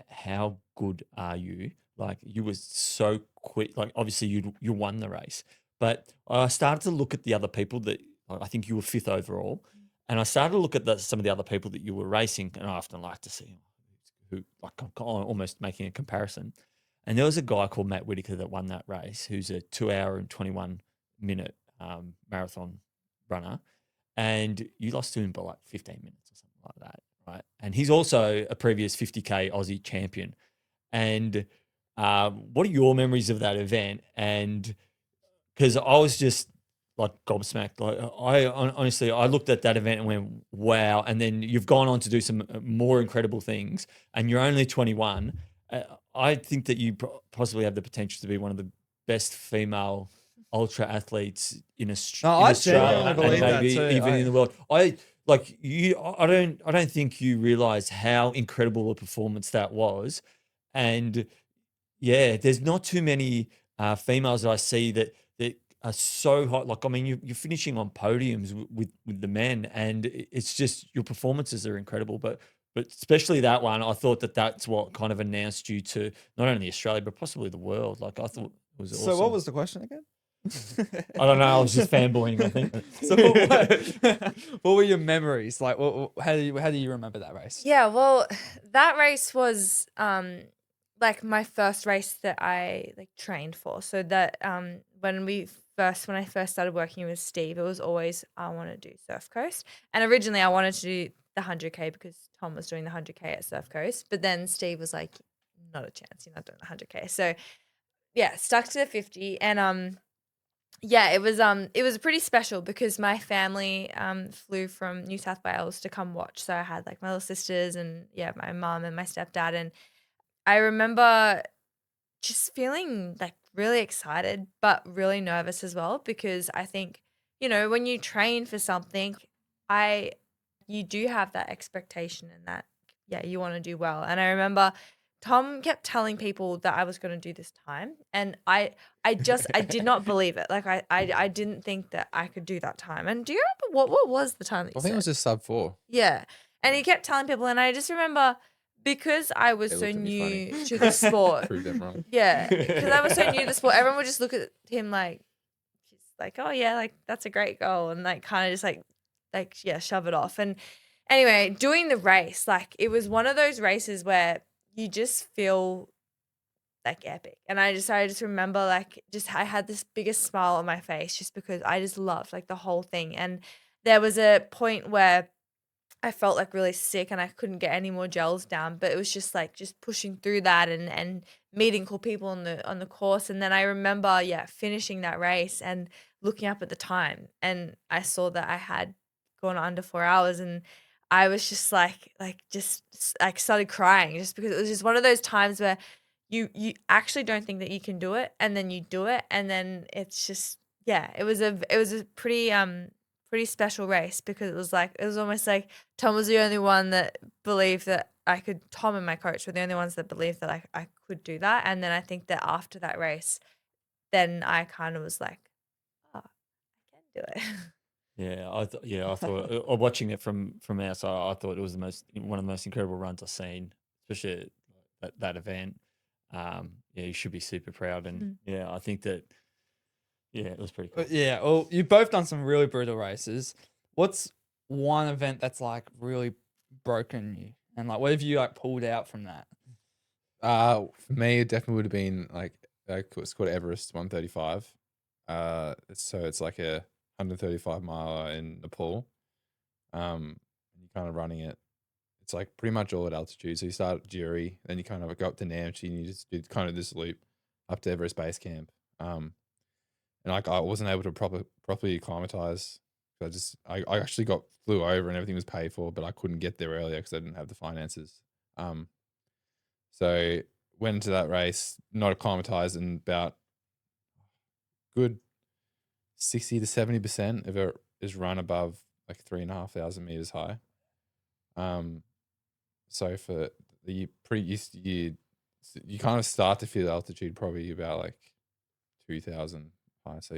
how good are you? Like you were so quick. Like obviously you won the race, but I started to look at the other people that I think you were 5th overall. And I started to look at some of the other people that you were racing, and I often like to see who, like almost making a comparison. And there was a guy called Matt Whitaker that won that race, who's a 2 hour and 21 minute marathon runner. And you lost to him by like 15 minutes or something like that, right? And he's also a previous 50K Aussie champion. And what are your memories of that event? And because I was just like gobsmacked. Like honestly, I looked at that event and went, wow. And then you've gone on to do some more incredible things, and you're only 21. I think that you possibly have the potential to be one of the best female ultra athletes in Australia, and maybe even in the world. I don't think you realize how incredible a performance that was. And yeah, there's not too many females that I see that are so hot. Like, I mean, you're finishing on podiums with the men, and it's just your performances are incredible. But especially that one, I thought that's what kind of announced you to not only Australia but possibly the world. Like, I thought was So awesome. what was the question again? I don't know. I was just fanboying, I think. So what were your memories? Like, how do you remember that race? Yeah, well, that race was like my first race that I like trained for. So that when I first started working with Steve, it was always I want to do Surf Coast. And originally I wanted to do the 100K because Tom was doing the 100K at Surf Coast, but then Steve was like, not a chance, you're not doing the 100K. So yeah, stuck to the 50 and yeah, it was pretty special because my family flew from New South Wales to come watch. So I had like my little sisters and yeah, my mum and my stepdad. And I remember just feeling like really excited, but really nervous as well because I think, you know, when you train for something, you do have that expectation and that, yeah, you want to do well. And I remember Tom kept telling people that I was going to do this time. And I did not believe it. Like I didn't think that I could do that time. And do you remember what was the time that you I think it was said? just sub 4. Yeah. And he kept telling people, and I just remember because I was They so looked at me funny. new to the sport. Prove them wrong. Yeah. Because I was so new to the sport, everyone would just look at him like, he's like, oh yeah, like that's a great goal. And like kind of just like, yeah, shove it off. And anyway, doing the race, like it was one of those races where you just feel like epic. And I just remember like I had this biggest smile on my face just because I just loved like the whole thing. And there was a point where I felt like really sick and I couldn't get any more gels down, but it was just like just pushing through that and meeting cool people on the course. And then I remember, yeah, finishing that race and looking up at the time and I saw that I had gone under 4 hours and I was just like started crying just because it was just one of those times where you actually don't think that you can do it and then you do it and then it's just yeah, it was a pretty special race because it was almost like Tom was the only one that believed that I could. Tom and my coach were the only ones that believed that I could do that. And then I think that after that race, then I kind of was like, oh, I can do it. I thought watching it from outside, I thought it was one of the most incredible runs I've seen, especially at that event. Yeah, you should be super proud, and yeah, I think that it was pretty cool. Yeah, well, you've both done some really brutal races. What's one event that's like really broken you, and like what have you like pulled out from that? For me, it definitely would have been like it's called Everest 135. So it's like a 135 miler in Nepal. You're kind of running it. It's like pretty much all at altitude. So you start at Jiri, then you kind of go up to Namche, and you just do kind of this loop up to Everest Base Camp. And like I wasn't able to properly acclimatize. I actually flew over and everything was paid for, but I couldn't get there earlier because I didn't have the finances. So went into that race not acclimatized, and about good 60 to 70% of it is run above like 3,500 meters high. So for you kind of start to feel altitude probably about like 2,000 high. So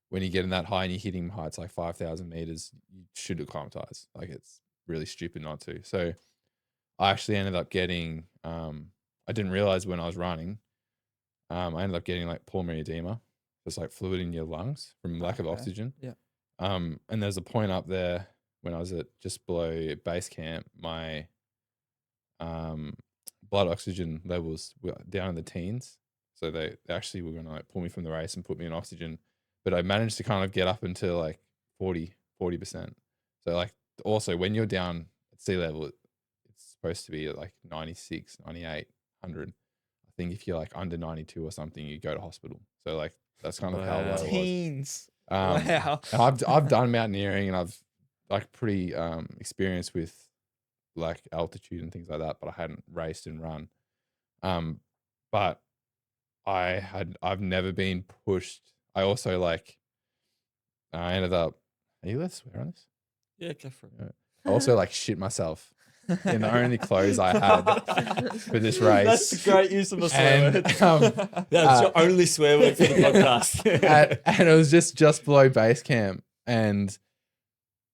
when you get in that high and you're hitting heights like 5,000 meters, you should acclimatize. Like it's really stupid not to. So I actually ended up getting, I didn't realize when I was running, I ended up getting like pulmonary edema. There's like fluid in your lungs from lack of oxygen. Yeah. And there's a point up there when I was at just below base camp, my blood oxygen levels were down in the teens. So they actually were going to like pull me from the race and put me in oxygen. But I managed to kind of get up until like 40%. So like also when you're down at sea level, it's supposed to be like 96, 98, 100. I think if you're like under 92 or something, you go to hospital. So like that's kind of how low it was. Teens. Wow. And I've done mountaineering and I've like pretty experienced with like altitude and things like that, but I hadn't raced and run. But I've never been pushed. I also like I ended up. Are you allowed to swear on this? Yeah, go for it. I also like shit myself in the only clothes I had for this race. That's a great use of a swear word. That's your only swear word for the podcast. and it was just below base camp, and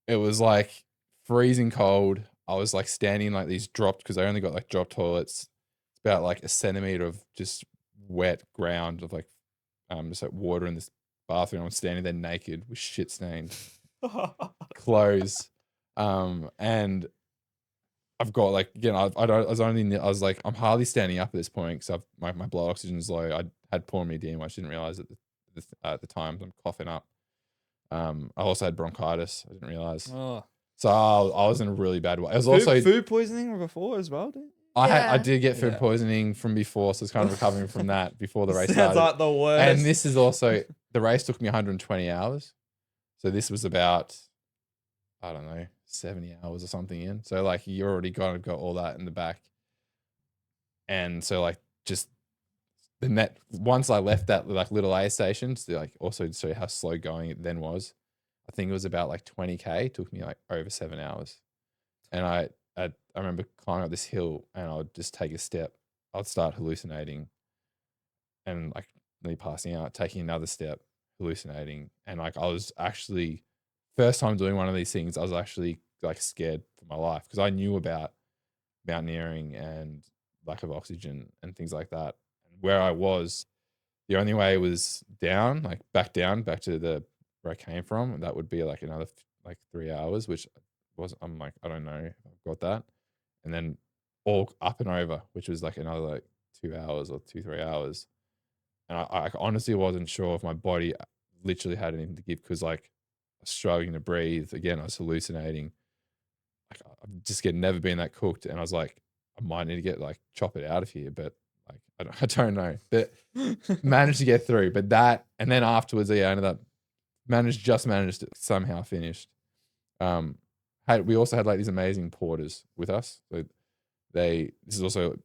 it was like freezing cold. I was like standing like these dropped because I only got like drop toilets. It's about like a centimeter of just wet ground of like just like water in this bathroom. I'm standing there naked with shit stained clothes, and I've got like again, I was like I'm hardly standing up at this point because my blood oxygen's low. I had pulmonary edema. I didn't realize at the time I'm coughing up. I also had bronchitis. I didn't realize. Oh. So I was in a really bad way. It was Food, also food poisoning before as well, dude? I Yeah. did get food Yeah. poisoning from before, so I was kind of recovering from that before the race Sounds started. like the worst. And this is also the race took me 120 hours, so this was about I don't know 70 hours or something in. So like you already got all that in the back, and so like just the net once I left that like little aid station to like also to show you how slow going it then was. I think it was about like 20K. It took me like over 7 hours, and I remember climbing up this hill and I would just take a step. I'd start hallucinating and like nearly passing out, taking another step, hallucinating. And like I was actually, first time doing one of these things, I was actually like scared for my life because I knew about mountaineering and lack of oxygen and things like that. And where I was, the only way was down, like back to the where I came from. And that would be like another like 3 hours, which I'm like, I don't know if I've got that. And then all up and over, which was like another like 2 hours or 3 hours. And I honestly wasn't sure if my body literally had anything to give because like I was struggling to breathe. Again, I was hallucinating. Like I've just never been that cooked. And I was like, I might need to get like chop it out of here, but like I don't know. But managed to get through. But that and then afterwards, yeah, I ended up managed to somehow finished. We also had like these amazing porters with us. So this is also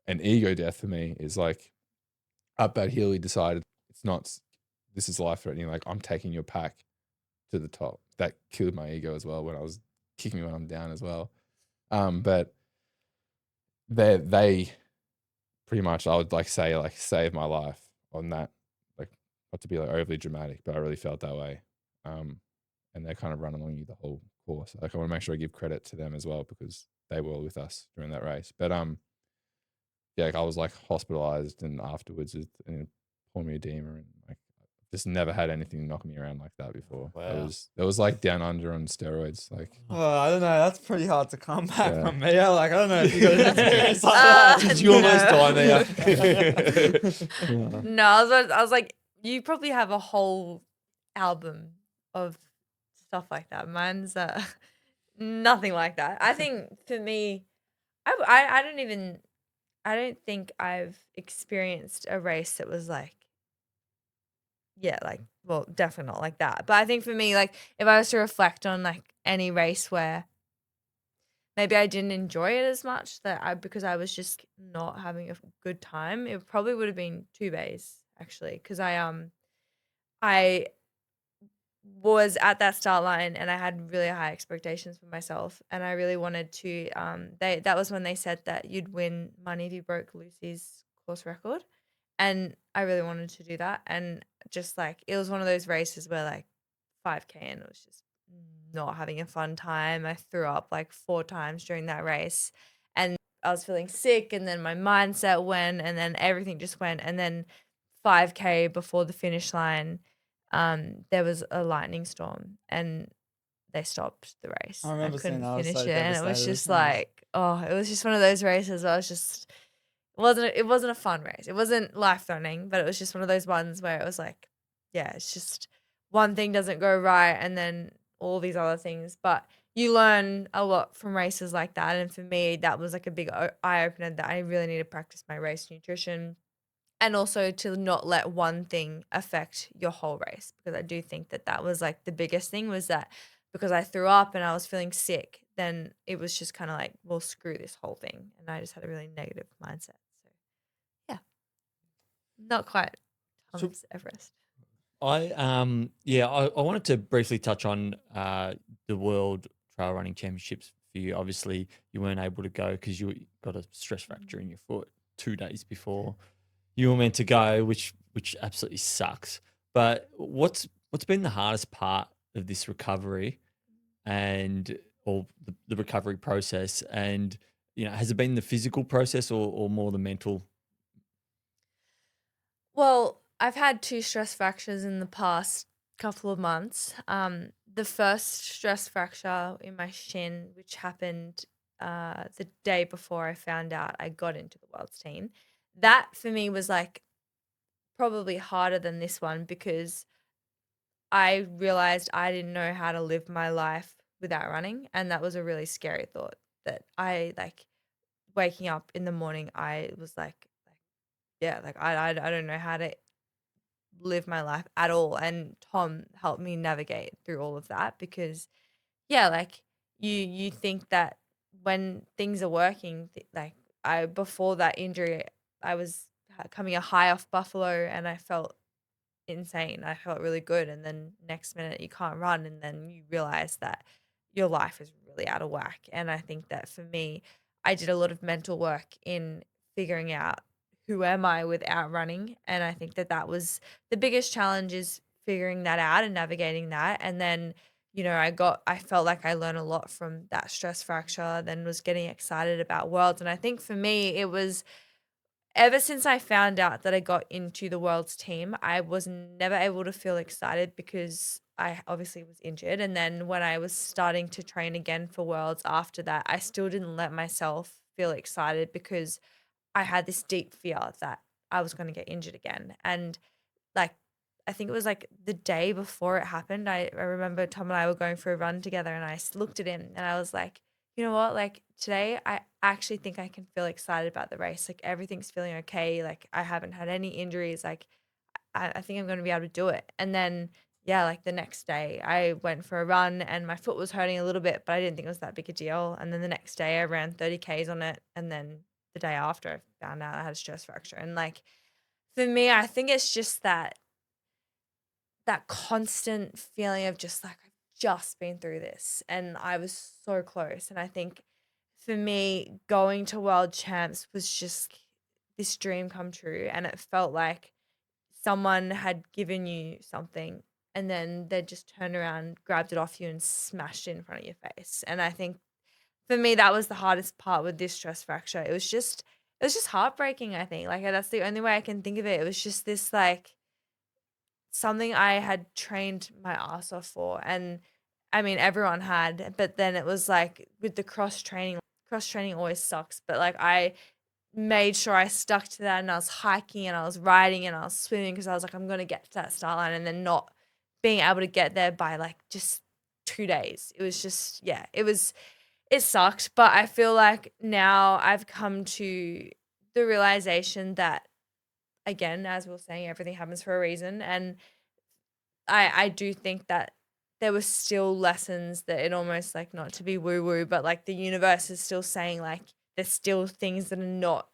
an ego death for me. Is like up that hill, he decided it's not. This is life threatening. Like I'm taking your pack to the top. That killed my ego as well when I was kicking me when I'm down as well. But they pretty much I would like say like saved my life on that. Like not to be like overly dramatic, but I really felt that way. And they kind of run along you the whole course. Like I want to make sure I give credit to them as well because they were with us during that race. But yeah, like I was like hospitalized and afterwards with pulmonary edema and like just never had anything knock me around like that before. Wow. It was like down under on steroids. Like Oh, I don't know. That's pretty hard to come back Yeah. from me. Like, I don't know if you got an experience like that. Did you almost no. die there? No, I was like, you probably have a whole album of stuff like that. Mine's nothing like that. I think for me, I don't think I've experienced a race that was like, yeah, like, well, definitely not like that. But I think for me, like, if I was to reflect on like any race where maybe I didn't enjoy it as much because I was just not having a good time, it probably would have been 2 bays actually, because I was at that start line and I had really high expectations for myself and I really wanted to that was when they said that you'd win money if you broke Lucy's course record, and I really wanted to do that, and just like it was one of those races where like 5K and it was just not having a fun time. I threw up like 4 times during that race and I was feeling sick, and then my mindset went, and then everything just went, and then 5K before the finish line there was a lightning storm and they stopped the race. I remember seeing couldn't that. I was finish so it, and it was devastated. just like, oh, it was just one of those races where I was just it wasn't a fun race. It wasn't life threatening, but it was just one of those ones where it was like, yeah, it's just one thing doesn't go right and then all these other things. But you learn a lot from races like that, and for me, that was like a big eye opener that I really need to practice my race nutrition. And also to not let one thing affect your whole race, because I do think that was like the biggest thing, was that because I threw up and I was feeling sick, then it was just kind of like, well, screw this whole thing. And I just had a really negative mindset. So yeah, not quite Tom's Everest. I wanted to briefly touch on the World Trail Running Championships for you. Obviously, you weren't able to go because you got a stress fracture in your foot 2 days before you were meant to go, which absolutely sucks. But what's been the hardest part of this recovery or the recovery process? And has it been the physical process or more the mental? Well, I've had 2 stress fractures in the past couple of months. The first stress fracture in my shin, which happened the day before I found out I got into the world's team, that for me was like probably harder than this one because I realized I didn't know how to live my life without running, and that was a really scary thought that I like waking up in the morning. I was like yeah, like I don't know how to live my life at all. And Tom helped me navigate through all of that because yeah, like you think that when things are working, like I before that injury, I was coming a high off Buffalo and I felt insane. I felt really good, and then next minute you can't run, and then you realize that your life is really out of whack. And I think that for me, I did a lot of mental work in figuring out who am I without running, and I think that that was the biggest challenge is figuring that out and navigating that. And then I felt like I learned a lot from that stress fracture, then was getting excited about worlds. And I think for me it was ever since I found out that I got into the world's team, I was never able to feel excited because I obviously was injured. And then when I was starting to train again for worlds after that, I still didn't let myself feel excited because I had this deep fear that I was going to get injured again. And like, I think it was like the day before it happened. I remember Tom and I were going for a run together and I looked at him and I was like, you know what? Like today, I actually think I can feel excited about the race. Like everything's feeling okay. Like I haven't had any injuries. Like I think I'm going to be able to do it. And then, yeah, like the next day, I went for a run and my foot was hurting a little bit, but I didn't think it was that big a deal. And then the next day, I ran 30 Ks on it. And then the day after, I found out I had a stress fracture. And like for me, I think it's just that constant feeling of just like I've just been through this and I was so close. And I think for me, going to world champs was just this dream come true. And it felt like someone had given you something and then they just turned around, grabbed it off you and smashed it in front of your face. And I think for me, that was the hardest part with this stress fracture. It was just heartbreaking, I think. Like that's the only way I can think of it. It was just this like something I had trained my ass off for. And I mean, everyone had, but then it was like with the cross training always sucks. But like I made sure I stuck to that and I was hiking and I was riding and I was swimming because I was like, I'm going to get to that start line and then not being able to get there by like just 2 days. It was just, yeah, it sucked. But I feel like now I've come to the realization that, again, as we were saying, everything happens for a reason. And I do think that there were still lessons that it almost like not to be woo woo, but like the universe is still saying like there's still things that are not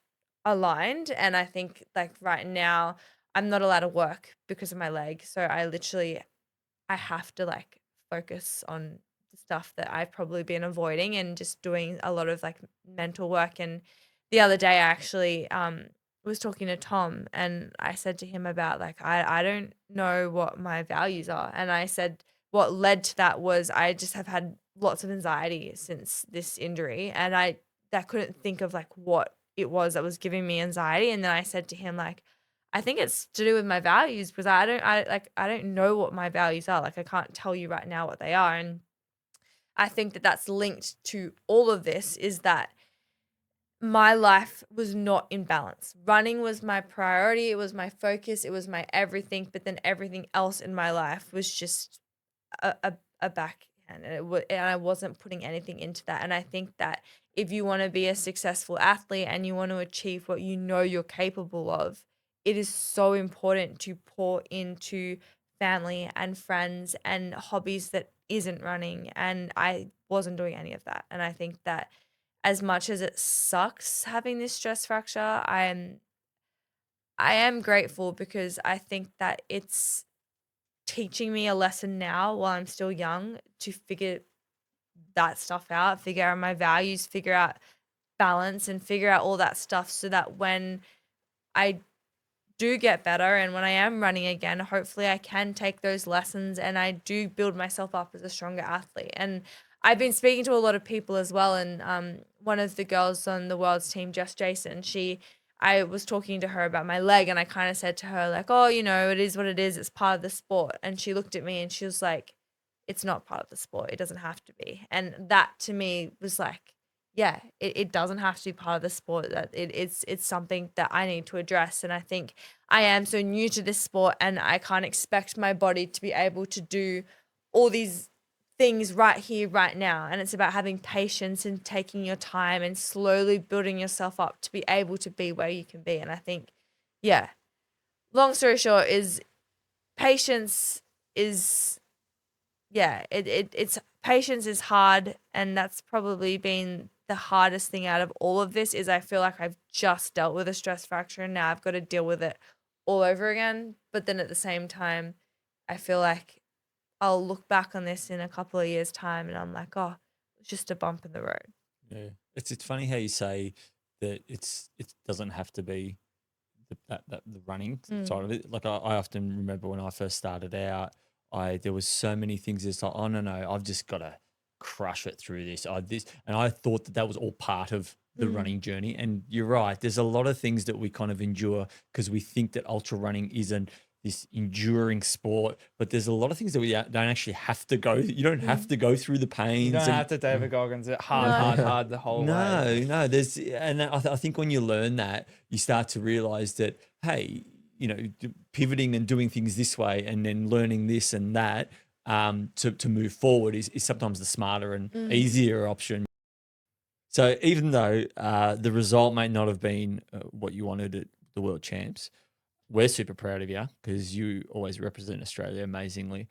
aligned. And I think like right now I'm not allowed to work because of my leg. So I have to like focus on the stuff that I've probably been avoiding and just doing a lot of like mental work. And the other day I actually was talking to Tom and I said to him about like I don't know what my values are. And I said what led to that was I just have had lots of anxiety since this injury and I couldn't think of like what it was that was giving me anxiety. And then I said to him like I think it's to do with my values because I don't know what my values are. Like I can't tell you right now what they are. And I think that that's linked to all of this is that my life was not in balance. Running was my priority, it was my focus, it was my everything, but then everything else in my life was just a backhand and I wasn't putting anything into that. And I think that if you want to be a successful athlete and you want to achieve what you know you're capable of, it is so important to pour into family and friends and hobbies that isn't running. And I wasn't doing any of that. And I think that as much as it sucks having this stress fracture, I am grateful because I think that it's teaching me a lesson now while I'm still young to figure that stuff out, figure out my values, figure out balance and figure out all that stuff so that when I do get better and when I am running again, hopefully I can take those lessons and I do build myself up as a stronger athlete. And I've been speaking to a lot of people as well. And one of the girls on the world's team, Jess Jason, I was talking to her about my leg, and I kind of said to her like, "Oh, you know, it is what it is. It's part of the sport." And she looked at me and she was like, "It's not part of the sport. It doesn't have to be." And that to me was like, yeah, it doesn't have to be part of the sport. That it's something that I need to address. And I think I am so new to this sport, and I can't expect my body to be able to do all these things right here, right now. And it's about having patience and taking your time and slowly building yourself up to be able to be where you can be. And I think, yeah, long story short is patience is, yeah, it's patience is hard. And that's probably been the hardest thing out of all of this is I feel like I've just dealt with a stress fracture and now I've got to deal with it all over again. But then at the same time, I feel like I'll look back on this in a couple of years' time and I'm like, oh, it's just a bump in the road. Yeah, it's funny how you say that it doesn't have to be the running side of it. Like I often remember when I first started out, there was so many things. It's like, oh no, I've just got to crush it through this. And I thought that was all part of the running journey. And you're right. There's a lot of things that we kind of endure because we think that ultra running isn't this enduring sport, but there's a lot of things that we don't actually have to go. You don't have to go through the pains. You don't and- have to David Goggins it hard the whole way. no, there's, and I think when you learn that, you start to realize that, hey, you know, pivoting and doing things this way, and then learning this and that to move forward is sometimes the smarter and easier option. So even though the result may not have been what you wanted at the World Champs, we're super proud of you because you always represent Australia amazingly.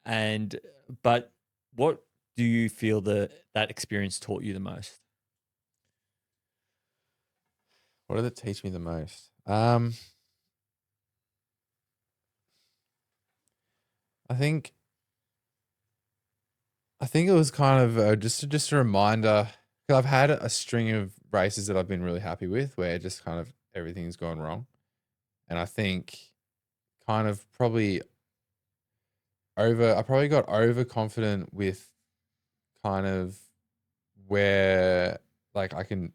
But what do you feel that experience taught you the most? What did it teach me the most? I think it was kind of just a reminder, because I've had a string of races that I've been really happy with where just kind of everything's gone wrong. And I think kind of I probably got overconfident with kind of where like I can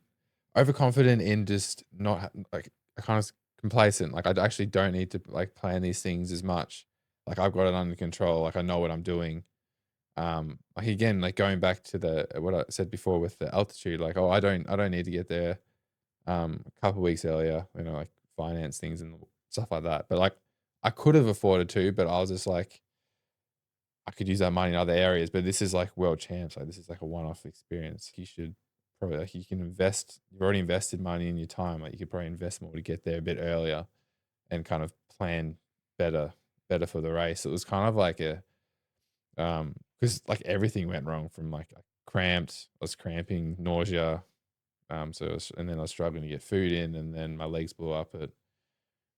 overconfident in just not like I kind of complacent. Like I actually don't need to like plan these things as much. Like I've got it under control. Like I know what I'm doing. Like again, like going back to what I said before with the altitude, like, oh, I don't need to get there a couple of weeks earlier, you know, like finance things and stuff like that. But like I could have afforded to, but I was just like, I could use that money in other areas. But this is like world champs. Like this is like a one-off experience. You should probably like you can invest. You've already invested money in your time. Like you could probably invest more to get there a bit earlier, and kind of plan better for the race. It was kind of like because like everything went wrong from like I was cramping, nausea. And then I was struggling to get food in, and then my legs blew up at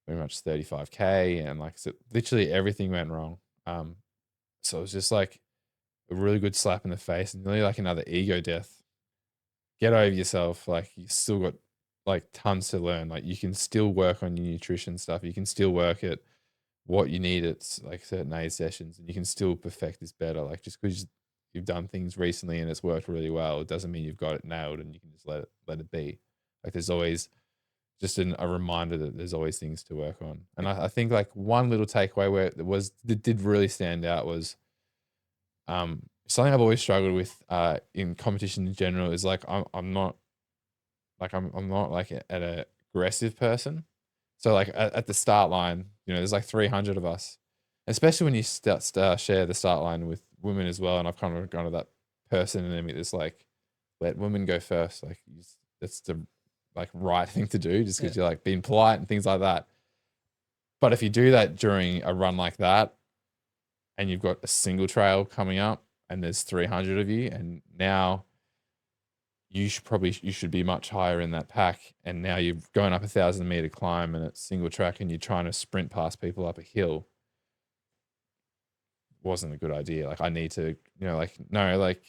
pretty much 35K, and like so literally everything went wrong. So it was just like a really good slap in the face, and nearly like another ego death. Get over yourself. Like you still got like tons to learn. Like you can still work on your nutrition stuff. You can still work at what you need at like certain aid sessions, and you can still perfect this better. Like just because you've done things recently and it's worked really well, it doesn't mean you've got it nailed and you can just let it be. Like there's always just a reminder that there's always things to work on. And I think like one little takeaway that did really stand out was something I've always struggled with in competition in general is like I'm not like an aggressive person. So like at the start line, you know, there's like 300 of us, especially when you share the start line with women as well. And I've kind of gone to that person and it's like, let women go first. Like that's the like right thing to do just because you're like being polite and things like that. But if you do that during a run like that and you've got a single trail coming up and there's 300 of you, and now you should be much higher in that pack. And now you're going up 1,000-meter climb and it's single track and you're trying to sprint past people up a hill. Wasn't a good idea. Like I need to, you know, like, no, like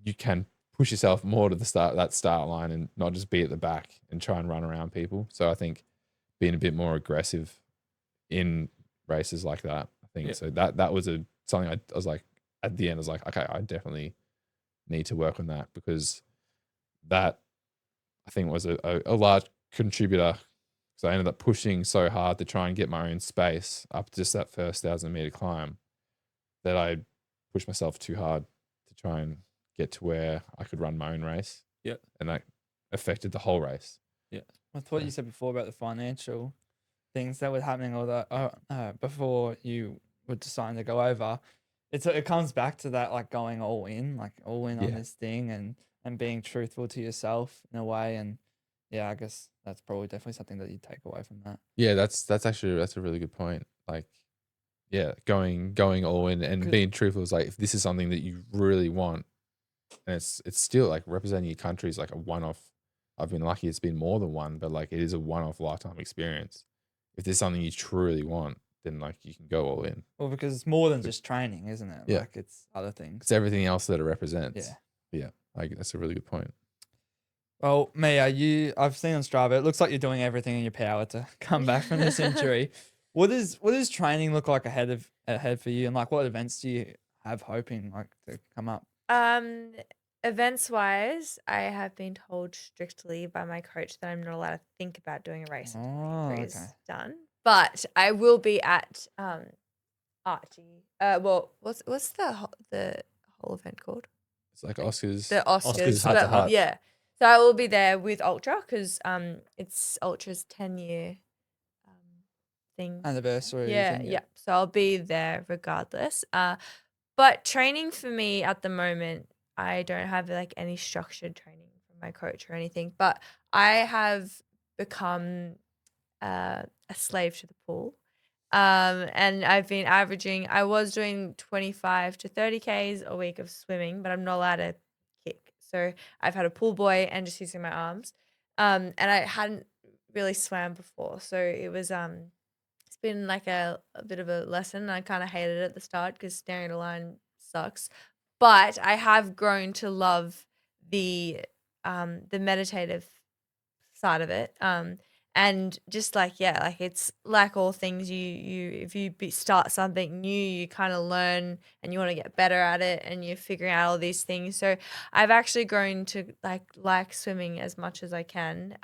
you can push yourself more to that start line and not just be at the back and try and run around people. So I think being a bit more aggressive in races like that, I think so that was something I was like, at the end I was like, okay, I definitely need to work on that, because that I think was a large contributor. So I ended up pushing so hard to try and get my own space up just that first 1,000-meter climb that I pushed myself too hard to try and get to where I could run my own race. Yep. And that affected the whole race. With what you said before about the financial things that were happening, or that before you were deciding to go over, it comes back to that, like going all in on Yeah. this thing, and being truthful to yourself in a way. And yeah, I guess that's probably definitely something that you take away from that. Yeah, that's a really good point. Like, yeah, going all in and Good. being truthful is like, if this is something that you really want, and it's still like representing your country is like a one-off. I've been lucky it's been more than one, but like it is a one-off lifetime experience. If there's something you truly want, then like you can go all in. Well, because it's more than just training, isn't it? Yeah. Like it's other things. It's everything else that it represents. Yeah. Yeah. Like that's a really good point. Well, Mia, I've seen on Strava, it looks like you're doing everything in your power to come back from this injury. What does training look like ahead for you, and like what events do you have hoping like to come up? Events wise, I have been told strictly by my coach that I'm not allowed to think about doing a race until Oh, the injury is okay. done. But I will be at Archie. Well, what's the whole event called? It's like Oscars. The Oscars. Oscars Hut to but, Hut. yeah. So I will be there with Ultra because it's Ultra's 10-year thing. Anniversary. Yeah, thing, yeah. So I'll be there regardless. But training for me at the moment, I don't have like any structured training from my coach or anything. But I have become a slave to the pool. And I've been averaging. I was doing 25 to 30 Ks a week of swimming, but I'm not allowed to kick. So I've had a pool boy and just using my arms. And I hadn't really swam before, so it was it's been like a bit of a lesson. I kind of hated it at the start because staring at a line sucks. But I have grown to love the meditative side of it. And just like, yeah, like it's like all things, you if you start something new, you kind of learn and you want to get better at it, and you're figuring out all these things. So I've actually grown to like swimming as much as I can.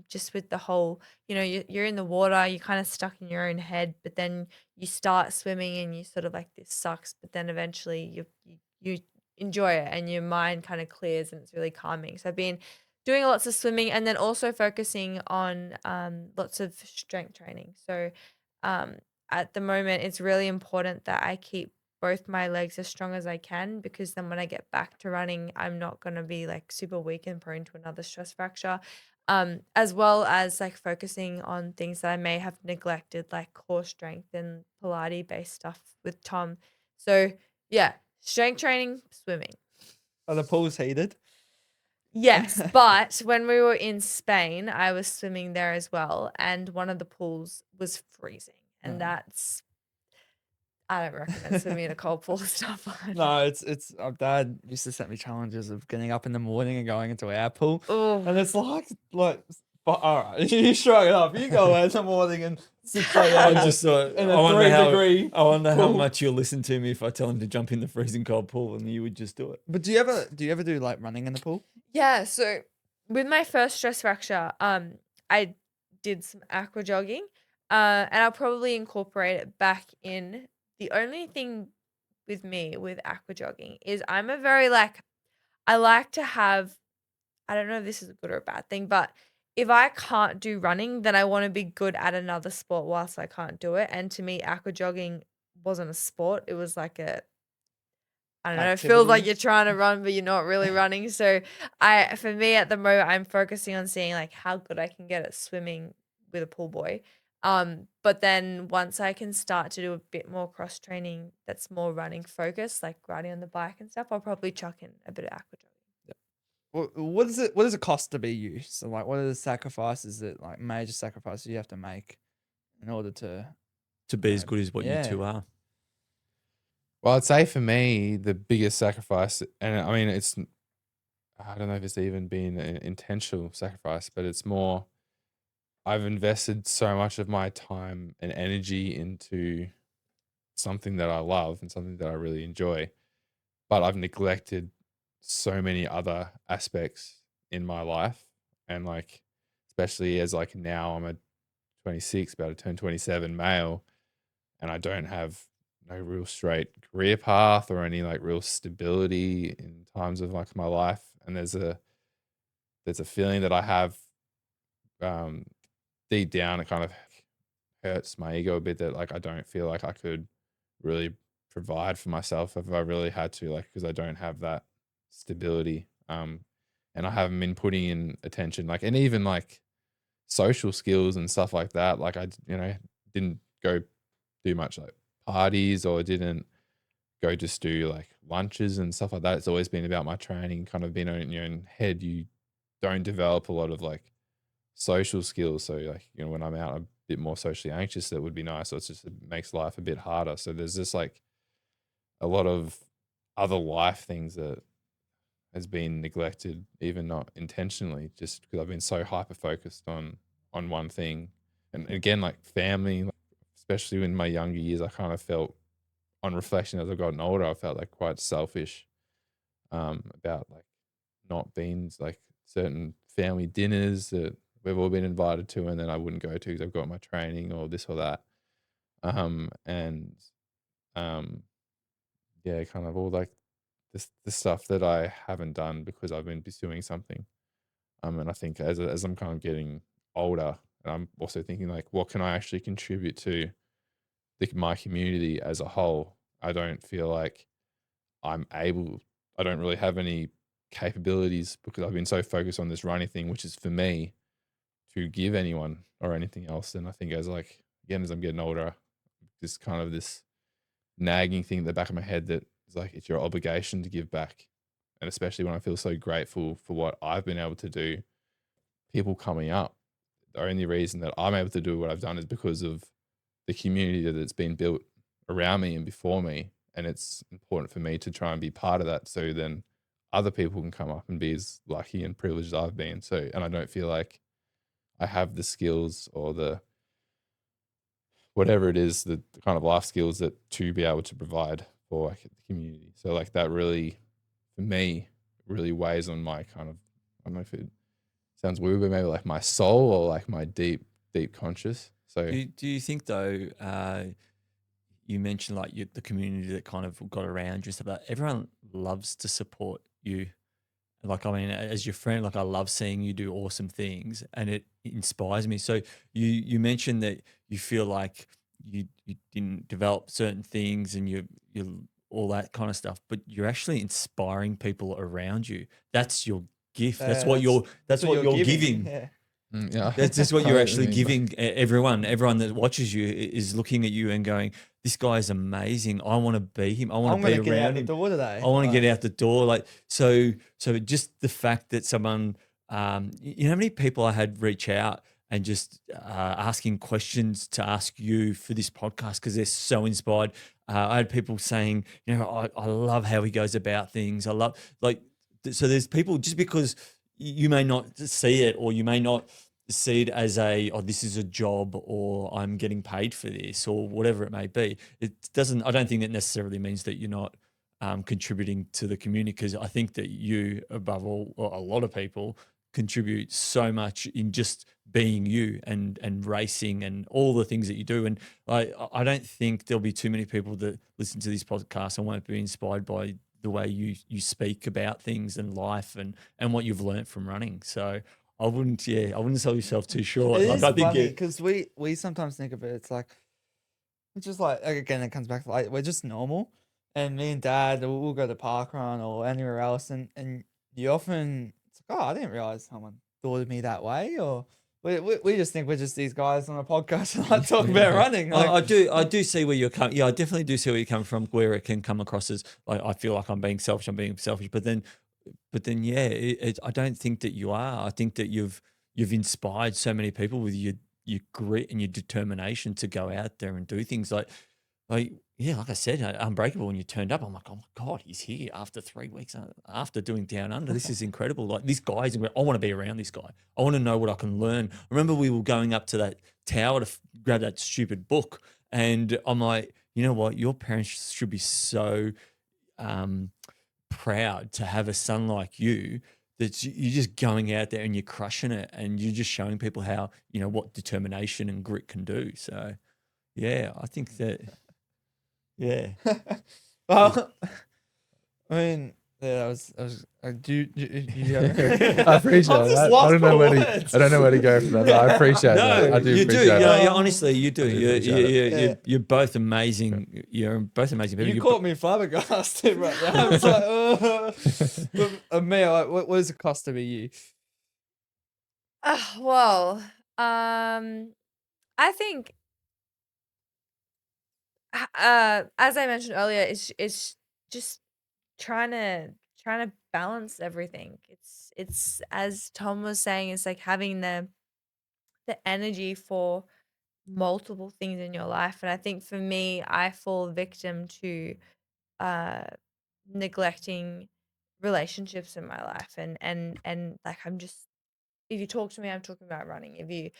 Just with the whole, you're in the water, you're kind of stuck in your own head, but then you start swimming and you sort of like, this sucks, but then eventually you enjoy it and your mind kind of clears and it's really calming. So I've been doing lots of swimming and then also focusing on lots of strength training. So at the moment, it's really important that I keep both my legs as strong as I can, because then when I get back to running, I'm not going to be like super weak and prone to another stress fracture. As well as like focusing on things that I may have neglected, like core strength and Pilates based stuff with Tom. So yeah, strength training, swimming. Are the pools heated? Yes, but when we were in Spain, I was swimming there as well, and one of the pools was freezing, and I don't recommend swimming in a cold pool. It's not fun. No, it's our dad used to set me challenges of getting up in the morning and going into our pool, Oh, and it's like, but all right, you shrug it up. You go in the morning and 6 a.m. I just thought, in I a wonder 3-degree how pool. much you'll listen to me if I tell him to jump in the freezing cold pool, and you would just do it. But do you ever do like running in the pool? yeah. So with my first stress fracture, I did some aqua jogging, and I'll probably incorporate it back in. The only thing with me with aqua jogging is I'm a very I like to have, I don't know if this is a good or a bad thing, but if I can't do running, then I want to be good at another sport whilst I can't do it. And to me, aqua jogging wasn't a sport. It was like I don't know, it feels like Activity. you're trying to run, but you're not really running. So for me at the moment, I'm focusing on seeing like how good I can get at swimming with a pool boy. But then once I can start to do a bit more cross training that's more running focused, like riding on the bike and stuff, I'll probably chuck in a bit of aqua jogging. What does it cost to be you? So like, what are the sacrifices major sacrifices you have to make in order to be as good as what yeah. you two are. Well, I'd say for me, the biggest sacrifice, and I mean, I don't know if it's even been an intentional sacrifice, but it's more, I've invested so much of my time and energy into something that I love and something that I really enjoy, but I've neglected so many other aspects in my life. And like, especially as like now I'm a 26, about to turn 27 male, and I don't have no real straight career path or any like real stability in times of like my life. And there's a feeling that I have um deep down. It kind of hurts my ego a bit that like I don't feel like I could really provide for myself if I really had to, like, because I don't have that stability. And I haven't been putting in attention, like, and even like social skills and stuff like that. Like didn't go do much like parties, or didn't go just do like lunches and stuff like that. It's always been about my training, kind of being in your own head. You don't develop a lot of like social skills. So like, when I'm out a bit more socially anxious, that would be nice. So it makes life a bit harder. So there's just like a lot of other life things that has been neglected, even not intentionally, just because I've been so hyper focused on one thing. And again, like family, like, especially in my younger years, I kind of felt, on reflection as I've gotten older, I felt like quite selfish about like not being like certain family dinners that we've all been invited to, and then I wouldn't go to because I've got my training or this or that. And yeah, kind of all like the stuff that I haven't done because I've been pursuing something. And I think as I'm kind of getting older, and I'm also thinking like, what can I actually contribute to my community as a whole? I don't feel like I don't really have any capabilities because I've been so focused on this running thing, which is for me to give anyone or anything else. And I think as I'm getting older, just kind of this nagging thing at the back of my head that is like, it's your obligation to give back. And especially when I feel so grateful for what I've been able to do, people coming up, the only reason that I'm able to do what I've done is because of the community that's been built around me and before me. And it's important for me to try and be part of that, so then other people can come up and be as lucky and privileged as I've been. So, and I don't feel like I have the skills or the whatever it is, the kind of life skills that to be able to provide for like the community. So like that really, for me, really weighs on my kind of, I don't know if it sounds weird, but maybe like my soul or like my deep conscious. So Do you think though? You mentioned like the community that kind of got around you and stuff like that. Everyone loves to support you. Like, I mean, as your friend, like I love seeing you do awesome things, and it inspires me. So you mentioned that you feel like you didn't develop certain things, and you all that kind of stuff, but you're actually inspiring people around you. That's your gift. That's what you're giving. Yeah. yeah, That's just what I you're know actually you mean, giving everyone. Everyone that watches you is looking at you and going, "This guy is amazing. I want to be him. I want I'm to be gonna get out around the him. door today. I want to Like, get out the door." Like so just the fact that someone, you know, how many people I had reach out and just asking questions to ask you for this podcast because they're so inspired. I had people saying, you know, I love how he goes about things. I love like so. There's people just because you may not see it, or you may not see it as this is a job, or I'm getting paid for this, or whatever it may be. It doesn't, I don't think that necessarily means that you're not contributing to the community, because I think that you, above all, or a lot of people, contribute so much in just being you and racing and all the things that you do. And I don't think there'll be too many people that listen to this podcast and won't be inspired by the way you speak about things and life and what you've learnt from running. So I wouldn't sell yourself too short. it Like is I think funny because we sometimes think of it. It's like, it's just like, again, it comes back to like, we're just normal, and me and Dad we'll go to park run or anywhere else, and you often, it's like, oh, I didn't realize someone thought of me that way, or we just think we're just these guys on a podcast and like talk about running. Like, I do see where you're coming. Yeah, I definitely do see where you're coming from. Where it can come across as like I feel like I'm being selfish. But then yeah, I don't think that you are. I think that you've inspired so many people with your grit and your determination to go out there and do things like yeah, like I said, Unbreakable. When you turned up, I'm like, oh my god, he's here after 3 weeks after doing Down Under. This is incredible. Like this guy's incredible. I want to be around this guy. I want to know what I can learn. I remember we were going up to that tower to grab that stupid book, and I'm like, you know what, your parents should be so proud to have a son like you you're just going out there and you're crushing it, and you're just showing people how, what determination and grit can do. So yeah, I think that, yeah. Well, I mean, yeah, do you have- I appreciate I'm just that. lost I don't know for where words. to. I don't know where to go from that. But I appreciate that. I do you appreciate do. that. Honestly, you do. I do appreciate You're both amazing. You're both amazing people. You caught me flabbergasted right now. I was like, Mia, like, what does it cost to be you? Well, I think, as I mentioned earlier, it's just trying to balance everything. It's as Tom was saying, it's like having the energy for multiple things in your life. And I think for me, I fall victim to uh neglecting relationships in my life, and like, I'm just, if you talk to me, I'm talking about running. If you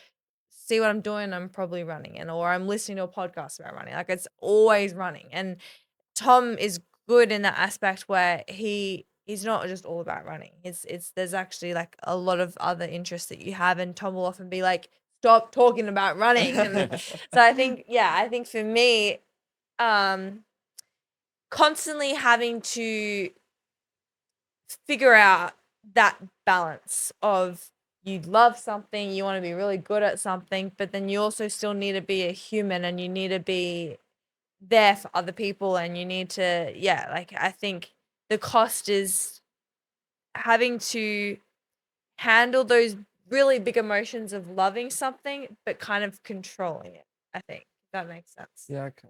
see what I'm doing, I'm probably running, or I'm listening to a podcast about running. Like, it's always running. And Tom is good in that aspect where he's not just all about running. It's there's actually like a lot of other interests that you have, and Tom will often be like, stop talking about running. And so I think for me, constantly having to figure out that balance of, you love something, you want to be really good at something, but then you also still need to be a human, and you need to be there for other people, and you need to, like, I think the cost is having to handle those really big emotions of loving something, but kind of controlling it. I think that makes sense. Yeah, okay.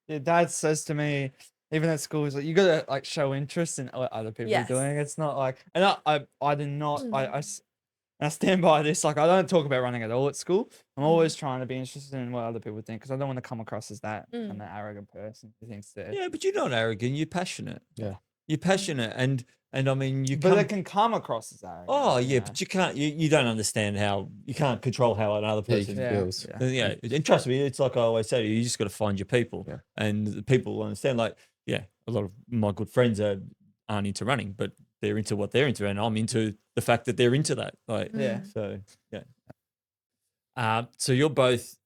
Yeah, Dad says to me, even at school, he's like, you gotta like show interest in what other people are Yes. doing. It's not like, and I did not, I stand by this. Like, I don't talk about running at all at school. I'm always trying to be interested in what other people think, because I don't want to come across as that kind of arrogant person who thinks that. Yeah, but you're not arrogant. You're passionate. Yeah. You're passionate, and I mean, But they can come across as arrogant. Oh you yeah, know? but you can't. You don't understand how you can't control how another Yeah, you person. can Yeah. feels. Yeah, and trust me, it's like I always say to you, you just got to find your people, Yeah. and the people will understand. Like, yeah, a lot of my good friends aren't into running, but they're into what they're into, and I'm into the fact that they're into that. Like, Yeah. so yeah. So you're both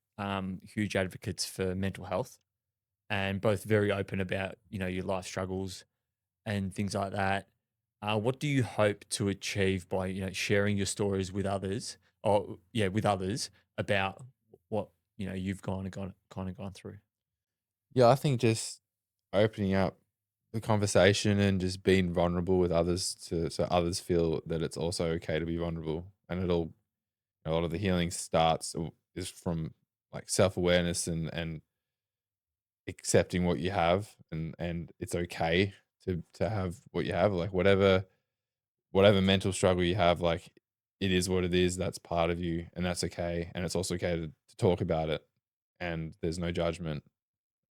huge advocates for mental health, and both very open about your life struggles and things like that. What do you hope to achieve by sharing your stories with others, or with others about what you've kind of gone through? Yeah, I think just opening up the conversation and just being vulnerable with others, so others feel that it's also okay to be vulnerable, and a lot of the healing is from like self-awareness and accepting what you have, and it's okay to have what you have, like whatever mental struggle you have, like it is what it is, that's part of you, and that's okay, and it's also okay to talk about it, and there's no judgment,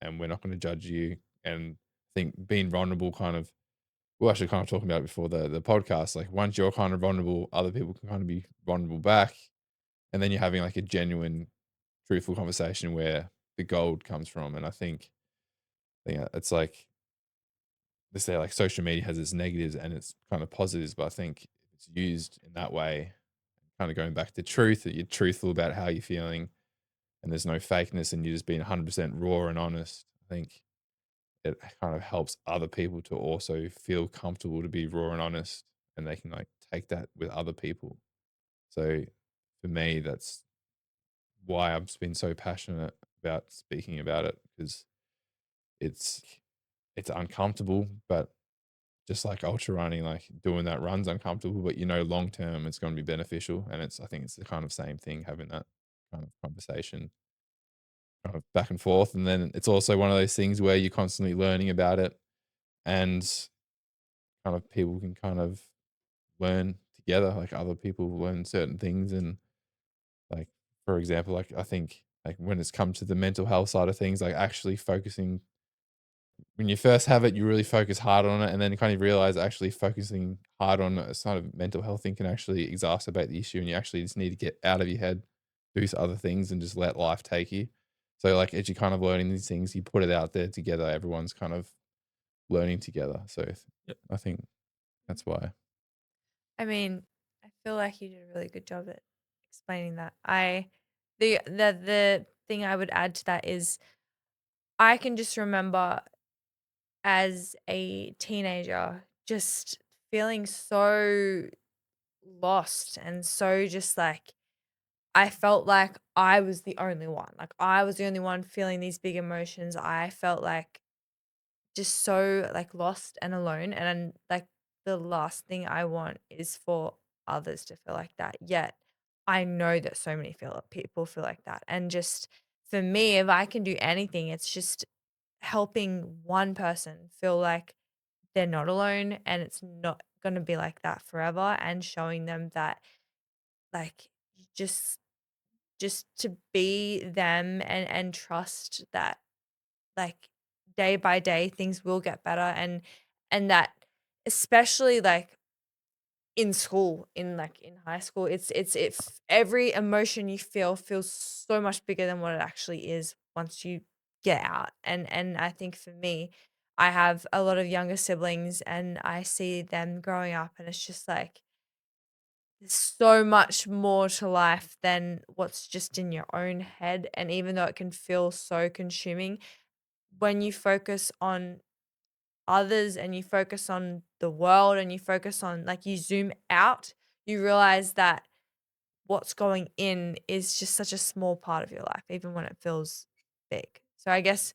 and we're not going to judge you. And I think being vulnerable we're actually kind of talking about it before the podcast, like once you're kind of vulnerable, other people can kind of be vulnerable back, and then you're having like a genuine, truthful conversation where the gold comes from. And I think it's like they say, like social media has its negatives and its kind of positives, but I think it's used in that way, kind of going back to truth, that you're truthful about how you're feeling, and there's no fakeness, and you're just being 100% raw and honest. I think it kind of helps other people to also feel comfortable to be raw and honest, and they can like take that with other people. So for me, that's why I've been so passionate about speaking about it, because it's it's uncomfortable, but just like ultra running, like doing that run's uncomfortable, but long term it's going to be beneficial. And I think it's the kind of same thing, having that kind of conversation kind of back and forth. And then it's also one of those things where you're constantly learning about it, and kind of people can kind of learn together, like other people learn certain things. And like, for example, like I think like when it's come to the mental health side of things, like actually focusing, when you first have it, you really focus hard on it, and then you kind of realize actually focusing hard on a sort of mental health thing can actually exacerbate the issue, and you actually just need to get out of your head, do some other things, and just let life take you. So like as you're kind of learning these things, you put it out there together. Everyone's kind of learning together. So Yep. I think that's why. I mean, I feel like you did a really good job at explaining that. The thing I would add to that is I can just remember as a teenager just feeling so lost and so just like I felt like I was the only one. Like I was the only one feeling these big emotions. I felt like just so like lost and alone. And like the last thing I want is for others to feel like that. Yet I know that so many people feel like that. And just for me, if I can do anything, it's just helping one person feel like they're not alone and it's not going to be like that forever, and showing them that like you just to be them and trust that like day by day things will get better, and that especially like in school, in high school, every emotion you feel feels so much bigger than what it actually is once you get out. And I think for me, I have a lot of younger siblings and I see them growing up, and it's just like there's so much more to life than what's just in your own head. And even though it can feel so consuming, when you focus on others and you focus on the world and you focus on like you zoom out, you realize that what's going in is just such a small part of your life, even when it feels big. So I guess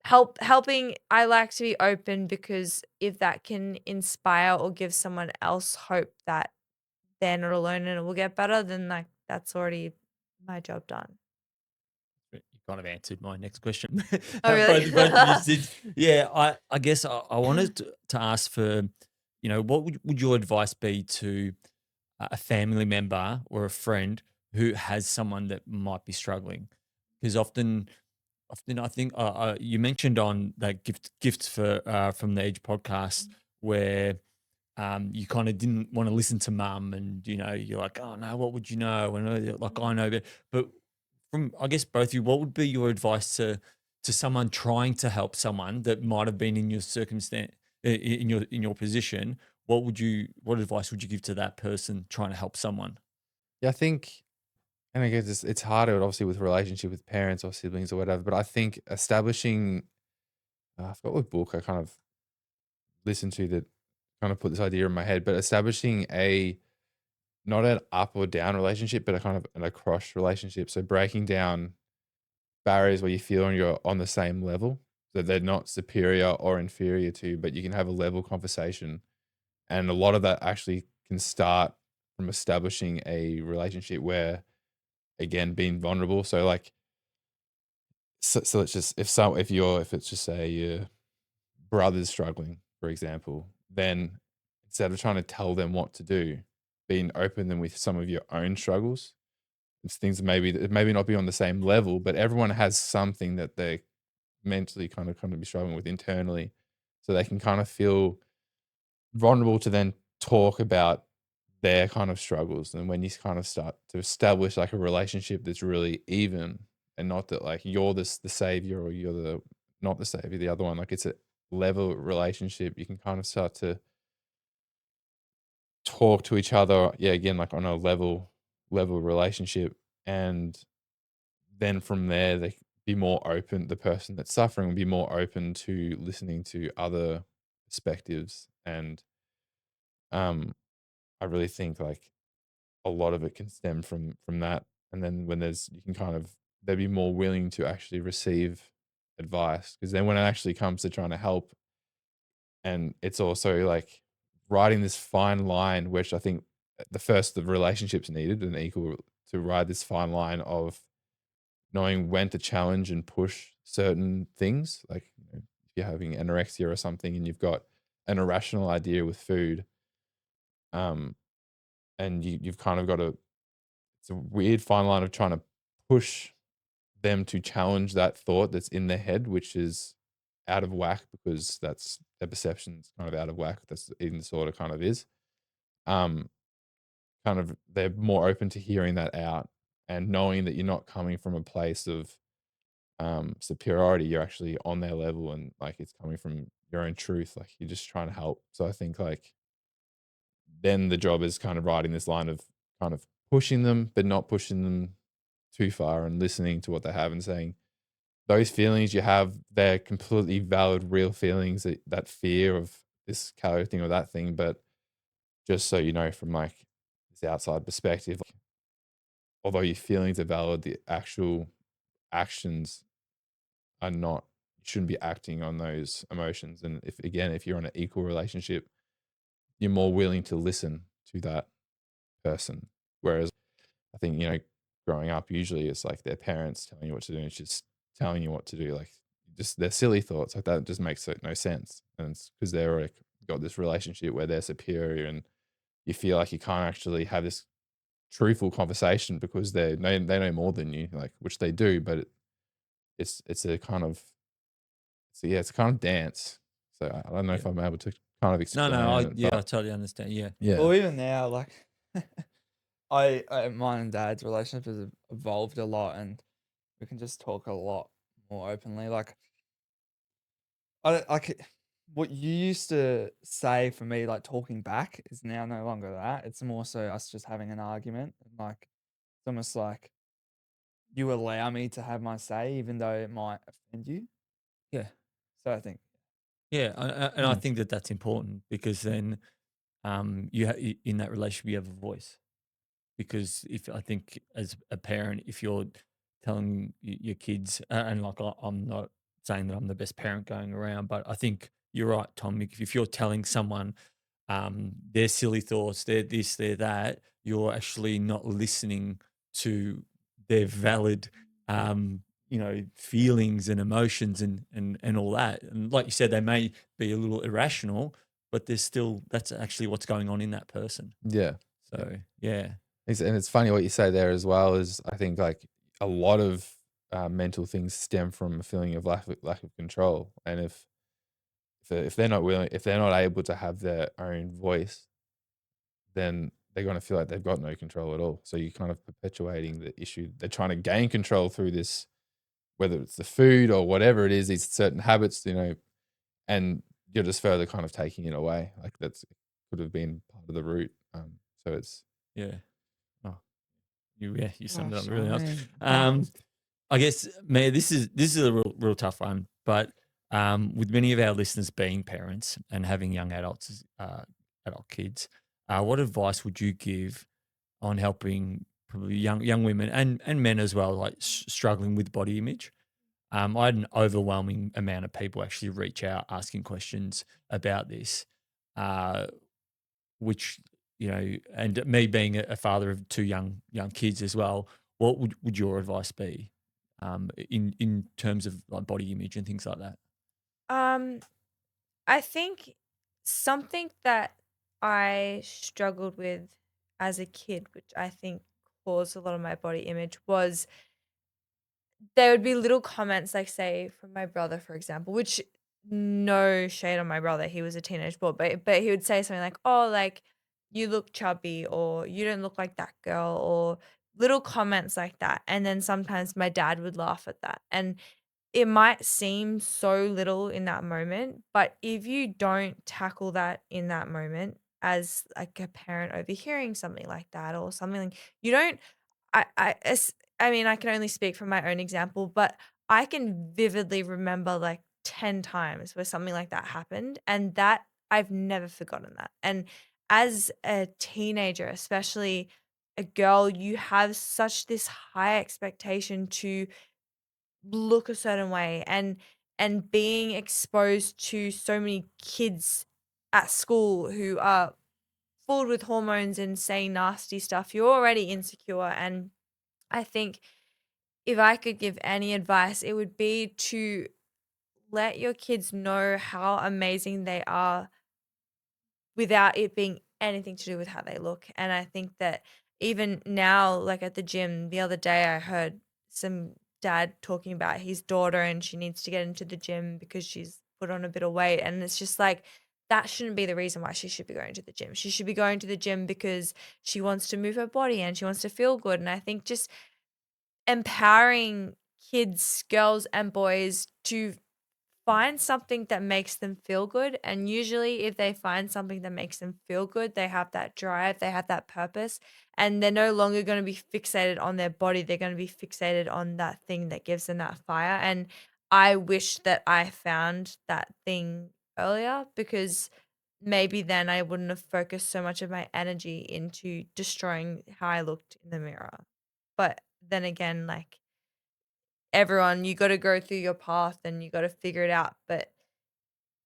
helping, I like to be open because if that can inspire or give someone else hope that they're not alone and it will get better, then like that's already my job done. You kind of answered my next question. Oh, really? Both of you did. Yeah, I guess I wanted to ask for, what would your advice be to a family member or a friend who has someone that might be struggling? Because often I think you mentioned on that gifts for from the Age podcast where you kind of didn't want to listen to mum, and you're like, oh no, what would you know? And like I know, but from I guess both of you, what would be your advice to someone trying to help someone that might have been in your circumstance, in your position? What advice would you give to that person trying to help someone? Yeah, I think, and I guess it's harder obviously with relationship with parents or siblings or whatever. But I think establishing, I forgot what book I kind of listened to that kind of put this idea in my head, but establishing a not an up or down relationship, but a kind of an across relationship. So breaking down barriers where you feel you're on the same level, that they're not superior or inferior to you, but you can have a level conversation. And a lot of that actually can start from establishing a relationship where, again, being vulnerable. So like, so it's just if it's just say your brother's struggling, for example, then instead of trying to tell them what to do, being open them with some of your own struggles. It's things that maybe not be on the same level, but everyone has something that they mentally kind of be struggling with internally, so they can kind of feel vulnerable to then talk about their kind of struggles. And when you kind of start to establish like a relationship that's really even, and not that like you're the savior or you're the not the savior, the other one, like it's a level relationship, you can kind of start to talk to each other, yeah, again, like on a level relationship. And then from there they be more open, the person that's suffering will be more open to listening to other perspectives. And um I really think like a lot of it can stem from that. And then when there's you can kind of they'll be more willing to actually receive advice, because then when it actually comes to trying to help, and it's also like writing this fine line, which I think the relationships needed an equal to ride this fine line of knowing when to challenge and push certain things. Like, if you're having anorexia or something and you've got an irrational idea with food, um, and you've kind of got to, it's a weird fine line of trying to push them to challenge that thought that's in their head, which is out of whack, because that's their perception's kind of out of whack. That's eating disorder kind of is. Um, Kind of they're more open to hearing that out and knowing that you're not coming from a place of superiority. You're actually on their level, and like it's coming from your own truth. Like you're just trying to help. So I think like then the job is kind of riding this line of kind of pushing them, but not pushing them too far, and listening to what they have and saying, those feelings you have, they're completely valid, real feelings, that fear of this calorie thing or that thing. But just so you know, from like this outside perspective, although your feelings are valid, the actual actions are not. You shouldn't be acting on those emotions. And if you're in an equal relationship, you're more willing to listen to that person. Whereas I think, growing up, usually it's like their parents telling you what to do, and it's just telling you what to do. Like, just their silly thoughts like that just makes no sense. And it's because they're like got this relationship where they're superior, and you feel like you can't actually have this truthful conversation because they know more than you, like, which they do, but it's a kind of, so yeah, it's a kind of dance. So I don't know if Yeah. I'm able to kind of No, explain no, it, I but totally understand. Yeah. yeah, Well, even now, like, mine and Dad's relationship has evolved a lot, and we can just talk a lot more openly. Like, what you used to say for me, like talking back, is now no longer that. It's more so us just having an argument, and like it's almost like you allow me to have my say, even though it might offend you. Yeah. So I think, Yeah. And I Mm. think that that's important because then in that relationship, you have a voice. Because if I think as a parent, if you're telling your kids, and like I'm not saying that I'm the best parent going around, but I think you're right, Tom. If you're telling someone their silly thoughts, their this, their that, you're actually not listening to their valid, feelings and emotions and all that. And like you said, they may be a little irrational, but there's still that's actually what's going on in that person. yeah. So yeah. And it's funny what you say there as well. Is I think like a lot of mental things stem from a feeling of lack of control, and if they're not willing, if they're not able to have their own voice, then they're going to feel like they've got no control at all. So you're kind of perpetuating the issue. They're trying to gain control through this, whether it's the food or whatever it is, these certain habits, and you're just further kind of taking it away. Like that's could have been part of the root. So it's Yeah. Oh, you summed it up gosh, really nice. I I guess, Mia, this is a real tough one, but with many of our listeners being parents and having young adults, adult kids, what advice would you give on helping probably young women and men as well, like struggling with body image? I had an overwhelming amount of people actually reach out asking questions about this, uh, which and me being a father of two young kids as well, what would your advice be in terms of like body image and things like that? Um, I think something that I struggled with as a kid, which I think caused a lot of my body image, was there would be little comments, like say from my brother, for example, which no shade on my brother, he was a teenage boy, but he would say something like, "Oh, like you look chubby," or "You don't look like that girl," or little comments like that. And then sometimes my dad would laugh at that, and it might seem so little in that moment, but if you don't tackle that in that moment as like a parent overhearing something like that or something, you don't I mean, I can only speak from my own example, but I can vividly remember like 10 times where something like that happened, and that I've never forgotten that. And as a teenager, especially a girl, you have such this high expectation to look a certain way, and being exposed to so many kids at school who are filled with hormones and saying nasty stuff, you're already insecure. And I think if I could give any advice, it would be to let your kids know how amazing they are without it being anything to do with how they look. And I think that even now, like at the gym, the other day I heard some dad talking about his daughter and she needs to get into the gym because she's put on a bit of weight. And it's just like, that shouldn't be the reason why she should be going to the gym. She should be going to the gym because she wants to move her body and she wants to feel good. And I think just empowering kids, girls and boys to find something that makes them feel good. And usually, if they find something that makes them feel good, they have that drive, they have that purpose, and they're no longer going to be fixated on their body. They're going to be fixated on that thing that gives them that fire. And I wish that I found that thing earlier, because maybe then I wouldn't have focused so much of my energy into destroying how I looked in the mirror. But then again, like, everyone, you got to go through your path and you got to figure it out. But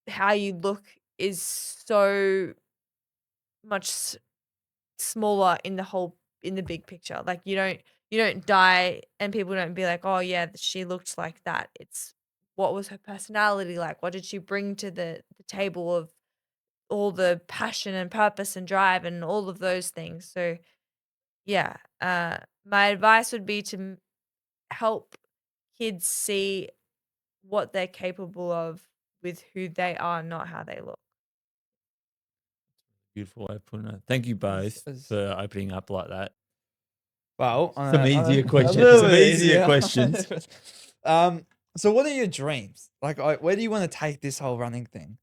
how you look is so much smaller in the big picture. Like, you don't die and people don't be like, oh yeah, she looked like that. It's what was her personality like? What did she bring to the table of all the passion and purpose and drive and all of those things? So yeah, my advice would be to help kids see what they're capable of with who they are, not how they look. Beautiful way of putting it. Thank you both for opening up like that. Well, Some easier questions. a little Some bit easier questions. So what are your dreams? Like, where do you want to take this whole running thing?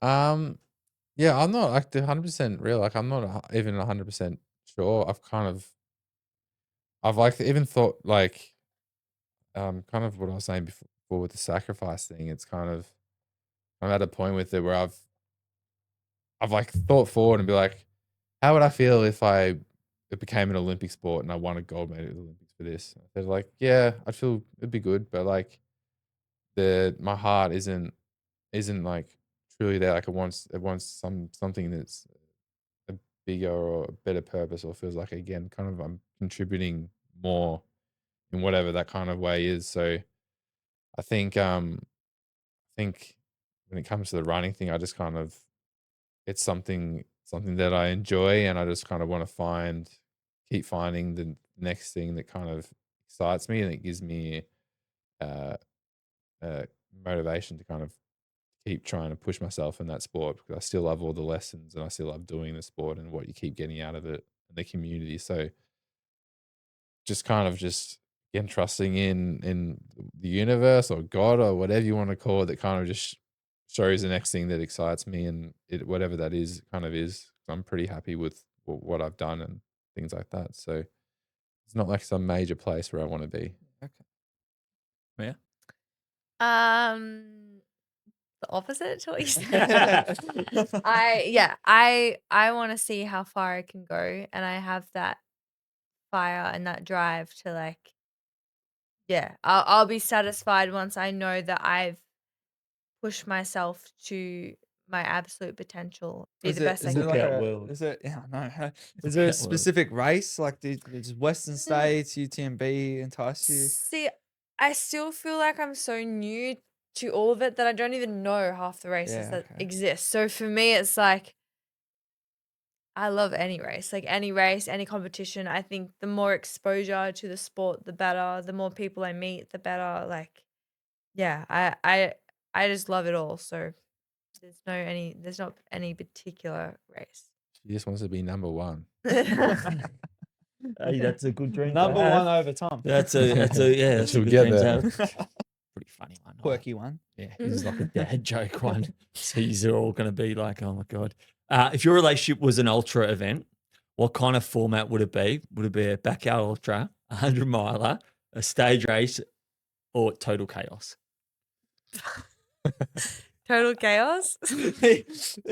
Yeah, I'm not like 100% real. Like, I'm not even 100% sure. I've like even thought like, kind of what I was saying before with the sacrifice thing. It's kind of, I'm at a point with it where I've like thought forward and be like, how would I feel if it became an Olympic sport and I won a gold medal at the Olympics for this? They're like, yeah, I'd feel it'd be good, but like my heart isn't like truly there. Like it wants something that's a bigger or a better purpose, or feels like, again, kind of I'm contributing more in whatever that kind of way is. So I think when it comes to the running thing, I just kind of, it's something that I enjoy, and I just kind of want to keep finding the next thing that kind of excites me and it gives me uh, uh, motivation to kind of keep trying to push myself in that sport, because I still love all the lessons and I still love doing the sport and what you keep getting out of it and the community. So just again trusting in the universe or God or whatever you want to call it, that kind of just shows the next thing that excites me, and whatever that is kind of is. I'm pretty happy with what I've done and things like that. So it's not like some major place where I want to be. Yeah. The opposite to what you said. I want to see how far I can go, and I have that fire and that drive to, like, yeah, I'll be satisfied once I know that I've pushed myself to my absolute potential, be Is the it best I is can it like Lookout be. world. is it yeah no is there a Lookout world. specific race, like does Western States UTMB entice you? See, I still feel like I'm so new to all of it that I don't even know half the races Yeah, that okay. exist. So for me, it's like, I love any race, any competition. I think the more exposure to the sport, the better. The more people I meet, the better. Like, yeah, I just love it all. So there's not any particular race. She just wants to be number one. Hey, that's a good dream. Number one over Tom. That's a yeah. That's a She'll good get dream to there. have. Pretty funny one. Quirky one. Yeah, this is like a dad joke one. So you're all going to be like, oh my God. If your relationship was an ultra event, what kind of format would it be? Would it be a backyard ultra, 100 miler, a stage race, or total chaos? Total chaos. He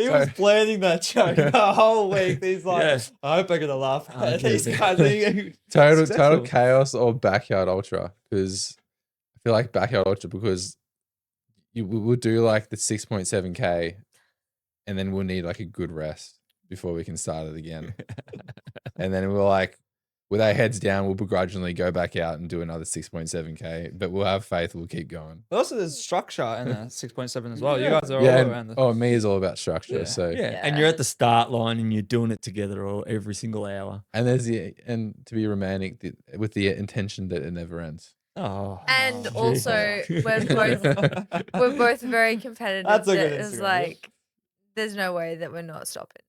was planning that joke the whole week. He's like, Yeah. I hope I'm gonna laugh I at do these think- guys. Total Successful. chaos or backyard ultra, because I feel like backyard ultra, because we will do like the 6.7K and then we'll need like a good rest before we can start it again. And then we're like, with our heads down, we'll begrudgingly go back out and do another 6.7K, but we'll have faith, we'll keep going. But also, there's structure in the 6.7 as well. You Yeah. guys are Yeah, all and, around the. oh, me is all about structure. Yeah. So Yeah. And you're at the start line and you're doing it together all every single hour. and and to be romantic, with the intention that it never ends. Oh. And gee. also, we're both very competitive. That's a good It's Instagram, like, there's no way that we're not stopping.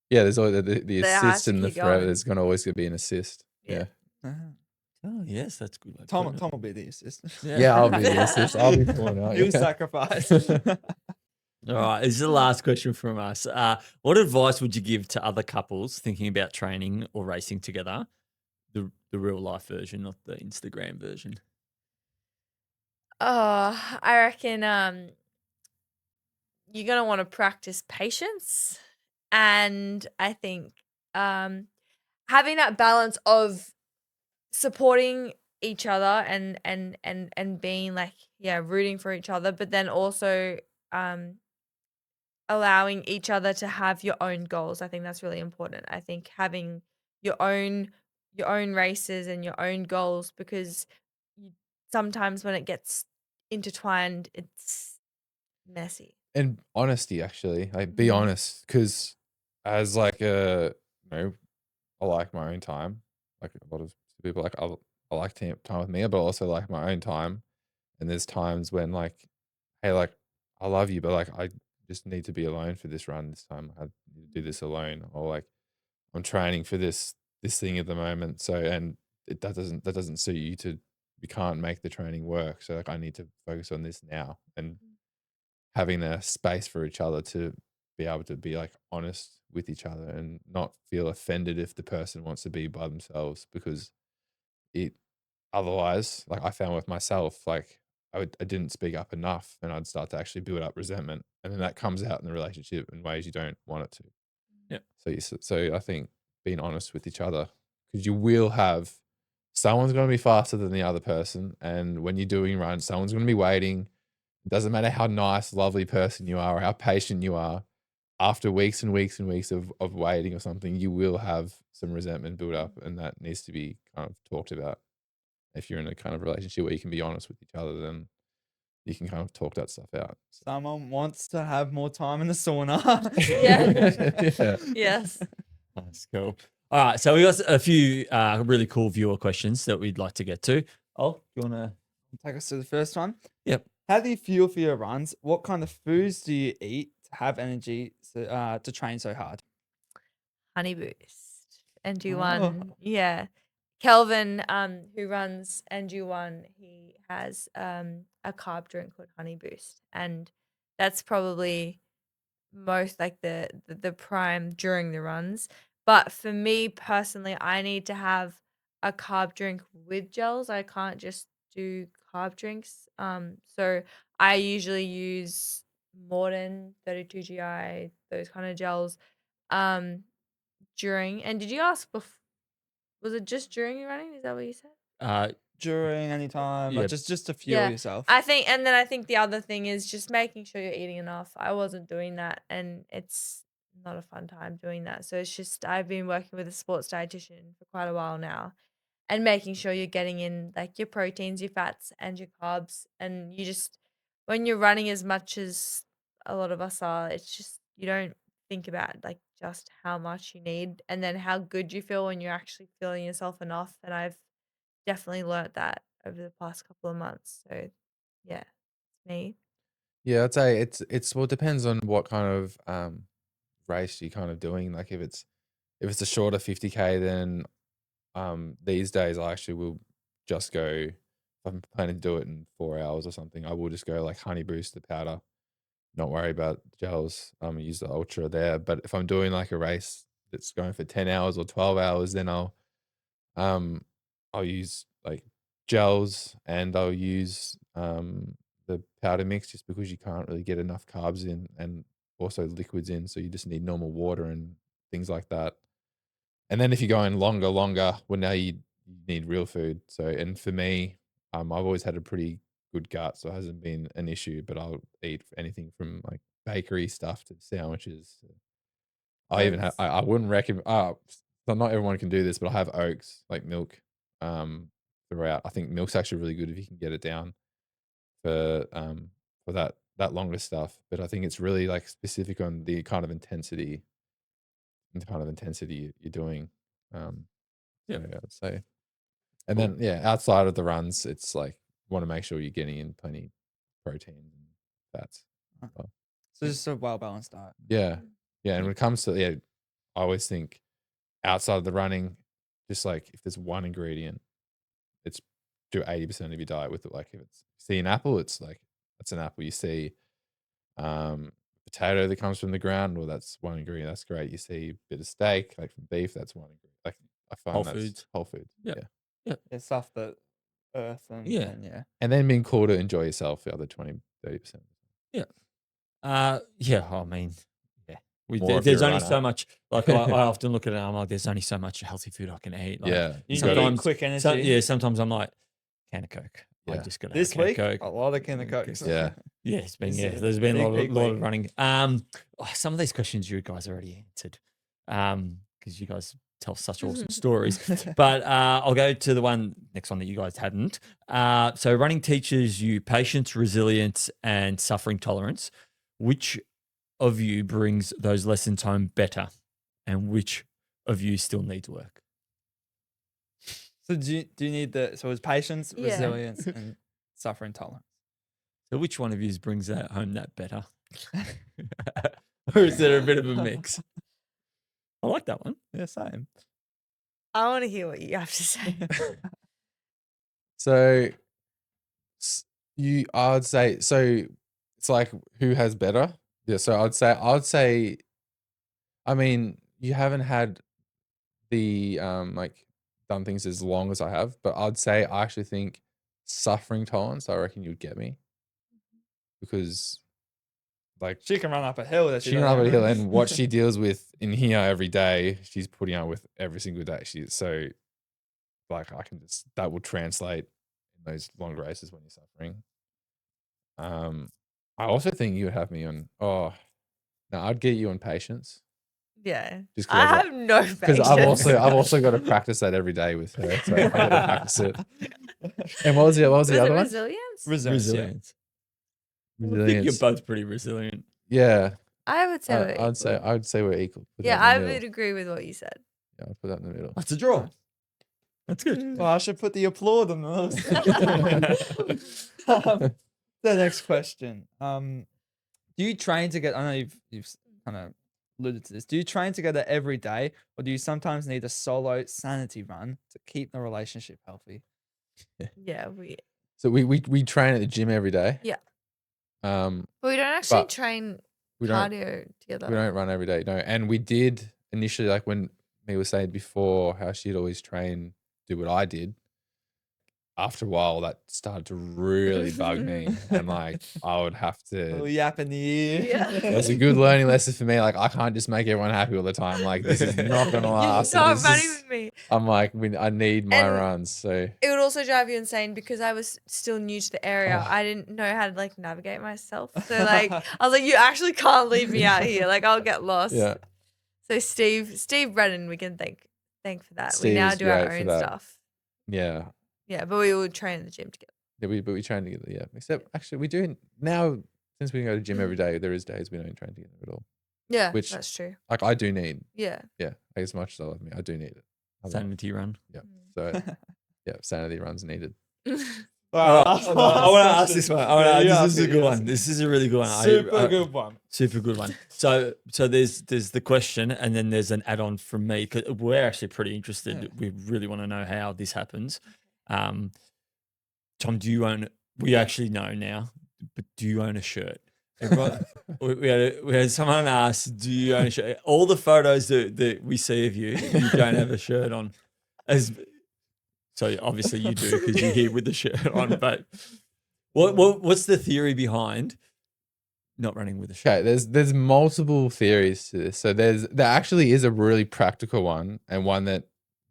Yeah, there's always the There has assist to and the keep forever. going. There's gonna always be an assist. Yeah. Yeah. Oh, yes, that's a good. Way of Tom putting it. will be the assistant. Yeah, I'll be the assist. I'll be pulling out. He'll Yeah. sacrifice. All right, this is the last question from us. What advice would you give to other couples thinking about training or racing together? The real life version, not the Instagram version. Oh, I reckon you're gonna want to practice patience, and I think having that balance of supporting each other and being like, yeah, rooting for each other, but then also um allowing each other to have your own goals. I think that's really important. I think having your own races and your own goals, because you, sometimes when it gets intertwined, it's messy. And honesty, actually, like be Mm. honest, because as like I like my own time. Like a lot of people, like I like time with me, but also like my own time. And there's times when like, hey, like I love you, but like I just need to be alone for this run this time. I need to do this alone, or like I'm training for this thing at the moment. So and that doesn't suit you to you can't make the training work. So like I need to focus on this now and having a space for each other to be able to be like honest with each other and not feel offended if the person wants to be by themselves because it otherwise like I found with myself like I didn't speak up enough and I'd start to actually build up resentment and then that comes out in the relationship in ways you don't want it to. Yep. So I think being honest with each other because you will have someone's going to be faster than the other person and when you're doing runs someone's going to be waiting. It doesn't matter how nice, lovely person you are or how patient you are. After weeks and weeks and weeks of waiting or something, you will have some resentment build up, and that needs to be kind of talked about. If you're in a kind of relationship where you can be honest with each other, then you can kind of talk that stuff out. So. Someone wants to have more time in the sauna. Yeah. Yeah. Yes. That's cool. All right, so we got a few really cool viewer questions that we'd like to get to. Oh, you want to? Take us to the first one. Yep. How do you feel for your runs? What kind of foods do you eat to have energy to train so hard? Honey Boost. Oh. NG1. Yeah. Kelvin, who runs NG1, he has a carb drink called Honey Boost. And that's probably most like the prime during the runs. But for me personally, I need to have a carb drink with gels. I can't just do carb drinks. So I usually use Morton 32GI, those kind of gels. Um, during, and did you ask before? Was it just during your running? Is that what you said? During any time, Yeah. like just to fuel yourself. I think, and then I think the other thing is just making sure you're eating enough. I wasn't doing that, and it's not a fun time doing that. So it's just I've been working with a sports dietitian for quite a while now, and making sure you're getting in like your proteins, your fats, and your carbs. And you just when you're running as much as a lot of us are, it's just you don't think about like just how much you need, and then how good you feel when you're actually feeling yourself enough. And I've definitely learnt that over the past couple of months. So yeah, it's me. Yeah, I'd say it's well, it depends on what kind of race you're kind of doing. Like if it's a shorter 50K, then these days I actually will just go if I'm planning to do it in 4 hours or something, I will just go like honey boost the powder, not worry about gels, use the ultra there. But if I'm doing like a race that's going for 10 hours or 12 hours, then um I'll use like gels and I'll use the powder mix just because you can't really get enough carbs in and also liquids in, so you just need normal water and things like that. And then if you're going longer, well, now you need real food. So, and for me, I've always had a pretty good gut, so it hasn't been an issue. But I'll eat anything from like bakery stuff to sandwiches. I even have. Oats. I wouldn't recommend. So not everyone can do this, but I have oats like milk. Throughout. I think milk's actually really good if you can get it down for that longer stuff. But I think it's really like specific on the kind of intensity you're doing. Yeah. So I'd say. And then yeah, outside of the runs, it's like you want to make sure you're getting in plenty protein and fats. as well. So just a well balanced diet. Yeah. Yeah. And when it comes to I always think outside of the running, just like if there's one ingredient do 80% of your diet with it. Like if it's see an apple, it's like that's an apple. You see potato that comes from the ground, well, that's one ingredient. That's great. You see a bit of steak, like from beef, that's one ingredient. Like I find Whole that's foods. whole food. Yeah. Yeah. It's stuff that earth Yeah. and yeah. And then being cool to enjoy yourself the other 20-30%. Yeah. I mean, yeah. More if There's you're a only so runner. much. Like I often look at it, and I'm like, there's only so much healthy food I can eat. Like, Yeah. You sometimes need quick energy. sometimes I'm like, can of Coke. I Yeah. just got This a can week, of Coke. a lot of can of Cokes. Yeah. Yeah, it's been It's There's a been a big lot of week. running. Some of these questions you guys already answered, because you guys tell such awesome stories. But I'll go to the next one that you guys hadn't. So running teaches you patience, resilience, and suffering tolerance. Which of you brings those lessons home better, and which of you still needs work? So do you need so it's patience, Yeah. resilience, and suffering tolerance. So which one of you brings that home that better? Or is there a bit of a mix? I like that one. Yeah, same. I want to hear what you have to say. So I would say, so it's like who has better? Yeah. So I'd say, I mean, you haven't had the like done things as long as I have, but I'd say I actually think suffering tolerance, I reckon you'd get me, because like She can run up a hill. That she can run up a hill, and what she deals with in here every day, she's putting up with every single day. So like I can just, that will translate in those long races when you're suffering. I also think you would have me on. Oh, no, I'd get you on patience. Yeah. Just I have no because patience. I've also got to practice that every day with her. So I got to practice it. And what was the Was other it one? resilience? Resilience. I think you're Resilience. both pretty resilient. Yeah, I would say we're I would say we're equal. Put Yeah, that in I the middle. would agree with what you said. Yeah, I'll put that in the middle. That's a draw. That's good. Well, I should put the applaud on the list. The next question. Do you train together? I know you've kind of alluded to this. Do you train together every day, or do you sometimes need a solo sanity run to keep the relationship healthy? Yeah, So we train at the gym every day. Yeah. But we don't actually But train we don't cardio together. we don't run every day. No, and we did initially, like when me was saying before how she'd always train, do what I did. After a while, that started to really bug me, and like I would have A little to. yap in the ear. Yeah. It was a good learning lesson for me. Like I can't just make everyone happy all the time. Like this is not gonna You're last. so This funny is- with me. I'm like, I need my And- runs. So It would also drive you insane because I was still new to the area. Oh. I didn't know how to like navigate myself. So like I was like, you actually can't leave me out here. Like I'll get lost. yeah, So Steve Brennan, we can thank for that. We now Steve's do our great for own that. stuff. yeah. Yeah, but we would train in the gym together. Yeah, but we train together. Yeah, except actually we do now, since we can go to gym every day. There is days we don't train together at all. Yeah, Which- that's true. Like I do need. Yeah. Yeah, as much as I love me, I do need it. I love it. Sanity run. Yeah. So yeah, sanity runs needed. I want to ask this one. This is a good one. This is a really good one. Super good one. Super good one. So there's the question, and then there's an add-on from me, because we're actually pretty interested. Yeah. We really want to know how this happens. Tom, do you own? We actually know now, but do you own a shirt? Everyone, we had someone ask, do you own a shirt? All the photos that we see of you don't have a shirt on. So obviously you do, because you're here with the shirt on. But what's the theory behind not running with a shirt? Okay, there's multiple theories to this. So there actually is a really practical one, and one that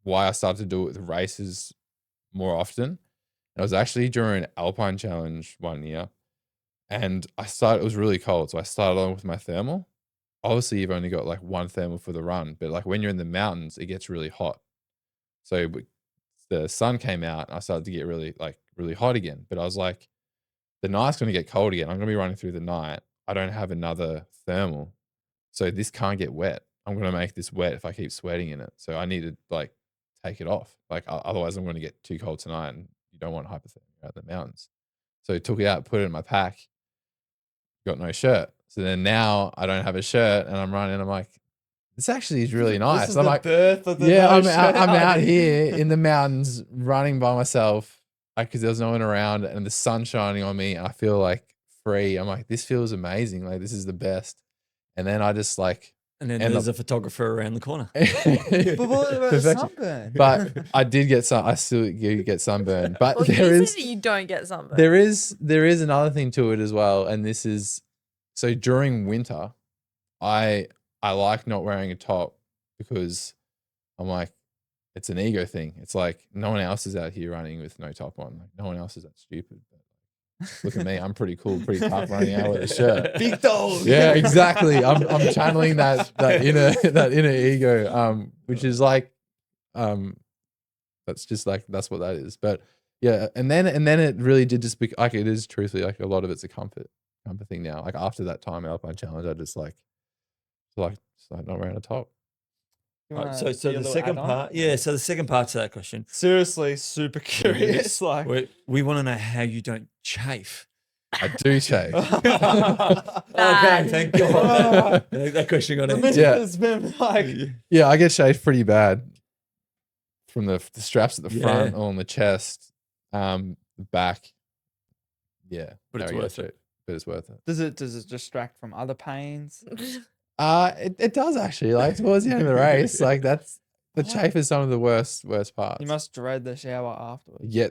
why I started to do it with races more often. It was actually during an Alpine Challenge one year, and it was really cold, so I started on with my thermal. Obviously, you've only got like one thermal for the run, but like when you're in the mountains, it gets really hot. So the sun came out, and I started to get really hot again. But I was like, the night's going to get cold again. I'm going to be running through the night. I don't have another thermal, so this can't get wet. I'm going to make this wet if I keep sweating in it. So I need to like take it off. Like otherwise, I'm going to get too cold tonight, and you don't want hypothermia out in the mountains. So I took it out, put it in my pack. Got no shirt. So then now I don't have a shirt, and I'm running. I'm like, this actually is really nice. This is I'm the like, birth of the yeah, no I'm shirt out idea. here in the mountains running by myself. because there was no one around and the sun shining on me. I feel like free. I'm like, this feels amazing. Like this is the best. And then I just like, And then end there's up- a photographer around the corner. But what about the Perfection. sunburn? But I did get I still get sunburned. But Well, there you is, said that you don't get sunburn. there is another thing to it as well. And this is, so during winter, I like not wearing a top because I'm like, it's an ego thing. It's like no one else is out here running with no top on. Like no one else is that stupid. But look at me, I'm pretty cool, pretty tough running out with a shirt. Big dog. Yeah, exactly. I'm channeling that inner ego, which is like, that's just like that's what that is. But yeah, and then it really did just like it is truthfully like a lot of it's a comfort thing now. Like after that time Alpine challenge, I just like not wearing a top. You Right, wanna so do a the little second add-on? part, so the second part to that question, Seriously, super curious. Like, we want to know how you don't chafe. I do shave. Okay, Bad. thank God. That question got answered. Yeah. it's been like, Yeah, I get shaved pretty bad from the straps at the front Yeah. or on the chest, the back. Yeah, But it's no, I get worth it. shaved, but it's worth it. does it distract from other pains? It does actually. Like towards the end of the race, like that's the What? chafe is some of the worst parts. You must dread the shower afterwards. Yeah,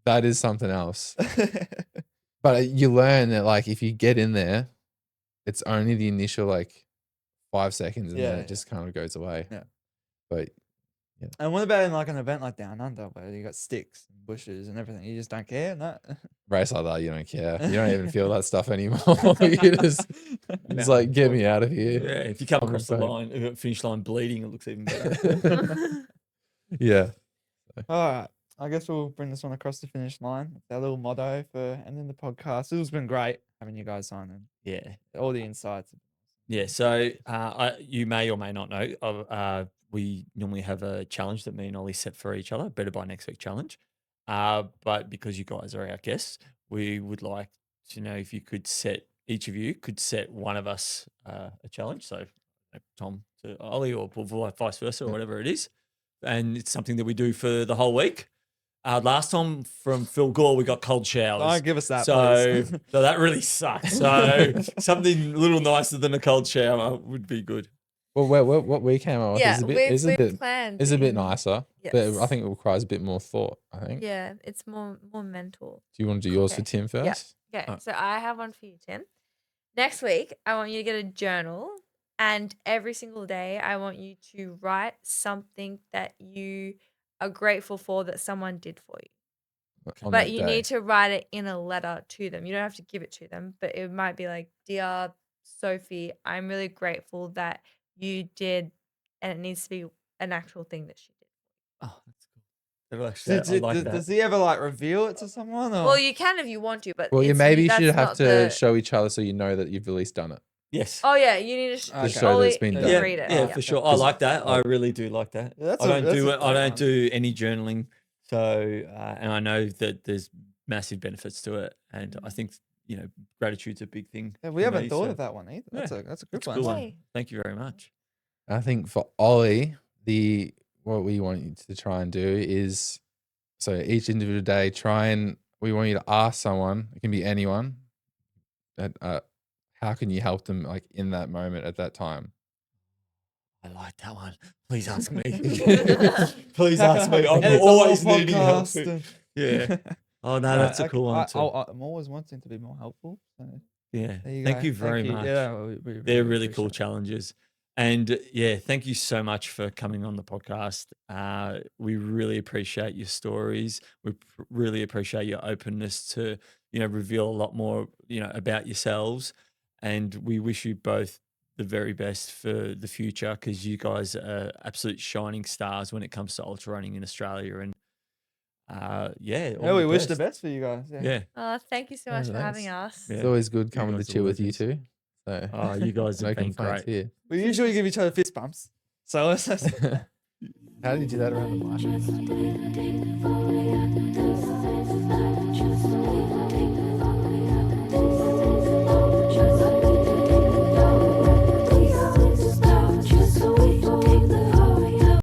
that is something else. But you learn that like if you get in there, it's only the initial like 5 seconds and then Yeah, it just kind of goes away. Yeah. But And what about in like an event like Down Under where you got sticks and bushes and everything? You just don't care? No. race like that, you don't care. You don't even feel that stuff anymore. You just it's like get me out of here. Yeah, if you come I'm across the afraid. line, finish line bleeding, it looks even better. Yeah. All right. I guess we'll bring this one across the finish line. It's our little motto for ending the podcast. It's been great having you guys on and Yeah. all the insights. Yeah, so you may or may not know, we normally have a challenge that me and Ollie set for each other, Better by Next Week challenge. But because you guys are our guests, we would like to know if you could each of you could set one of us a challenge. So Tom to Ollie or vice versa or whatever it is. And it's something that we do for the whole week. Last time from Phil Gore, we got cold showers. Don't give us that, So, please. so that really sucks. So something a little nicer than a cold shower would be good. Well, what we came up with Yeah, is a bit planned. is a bit in- nicer, but Yes. I think it requires a bit more thought. I think. Yeah, it's more mental. Do you want to do yours for Okay. Tim first? Okay, Alright. so I have one for you, Tim. Next week, I want you to get a journal, and every single day, I want you to write something that you are grateful for that someone did for you. On But that you day. need to write it in a letter to them. You don't have to give it to them, but it might be like, "Dear Sophie, I'm really grateful that you did," and it needs to be an actual thing that she did. Oh, that's cool. That'll actually, I like that. Does he ever like reveal it to someone? Or? Well, you can if you want to, but Well, you it's- maybe you that's should have not to the- show each other so you know that you've at least done it. Yes. Oh yeah, you need to Okay. show that Ollie, it's been you done. yeah, read it. yeah, for sure. I like that. I really do like that. Yeah, that's I don't that's do a it. I great don't one. do any journaling. So, and I know that there's massive benefits to it, and I think gratitude's a big thing. Yeah, we for haven't me, thought so of that one either. That's Yeah, a good That's a one. good one. Yay. Thank you very much. I think for Ollie, what we want you to try and do is so each individual day, we want you to ask someone, it can be anyone, that how can you help them like in that moment at that time? I like that one. Please ask me. Please How ask can I me. help I'm you? Edit the always whole needing help. podcast and- Yeah. Oh no, that's a cool one too. I'm always wanting to be more helpful. So Yeah. there you Thank go. you very much. Yeah, we They're really cool appreciate it. challenges. And yeah, thank you so much for coming on the podcast. We really appreciate your stories. We really appreciate your openness to, reveal a lot more, about yourselves. And we wish you both the very best for the future because you guys are absolute shining stars when it comes to ultra running in Australia. And Yeah, all we the wish the best. best for you guys. Yeah. Yeah. Oh, thank you so much Oh, for having thanks. us. Yeah. It's always good coming to guys are chill with you legends. two. So Oh, you guys no have been complaints great. here. We usually give each other fist bumps. So let's How did you do that around the marsh? Just a day for you.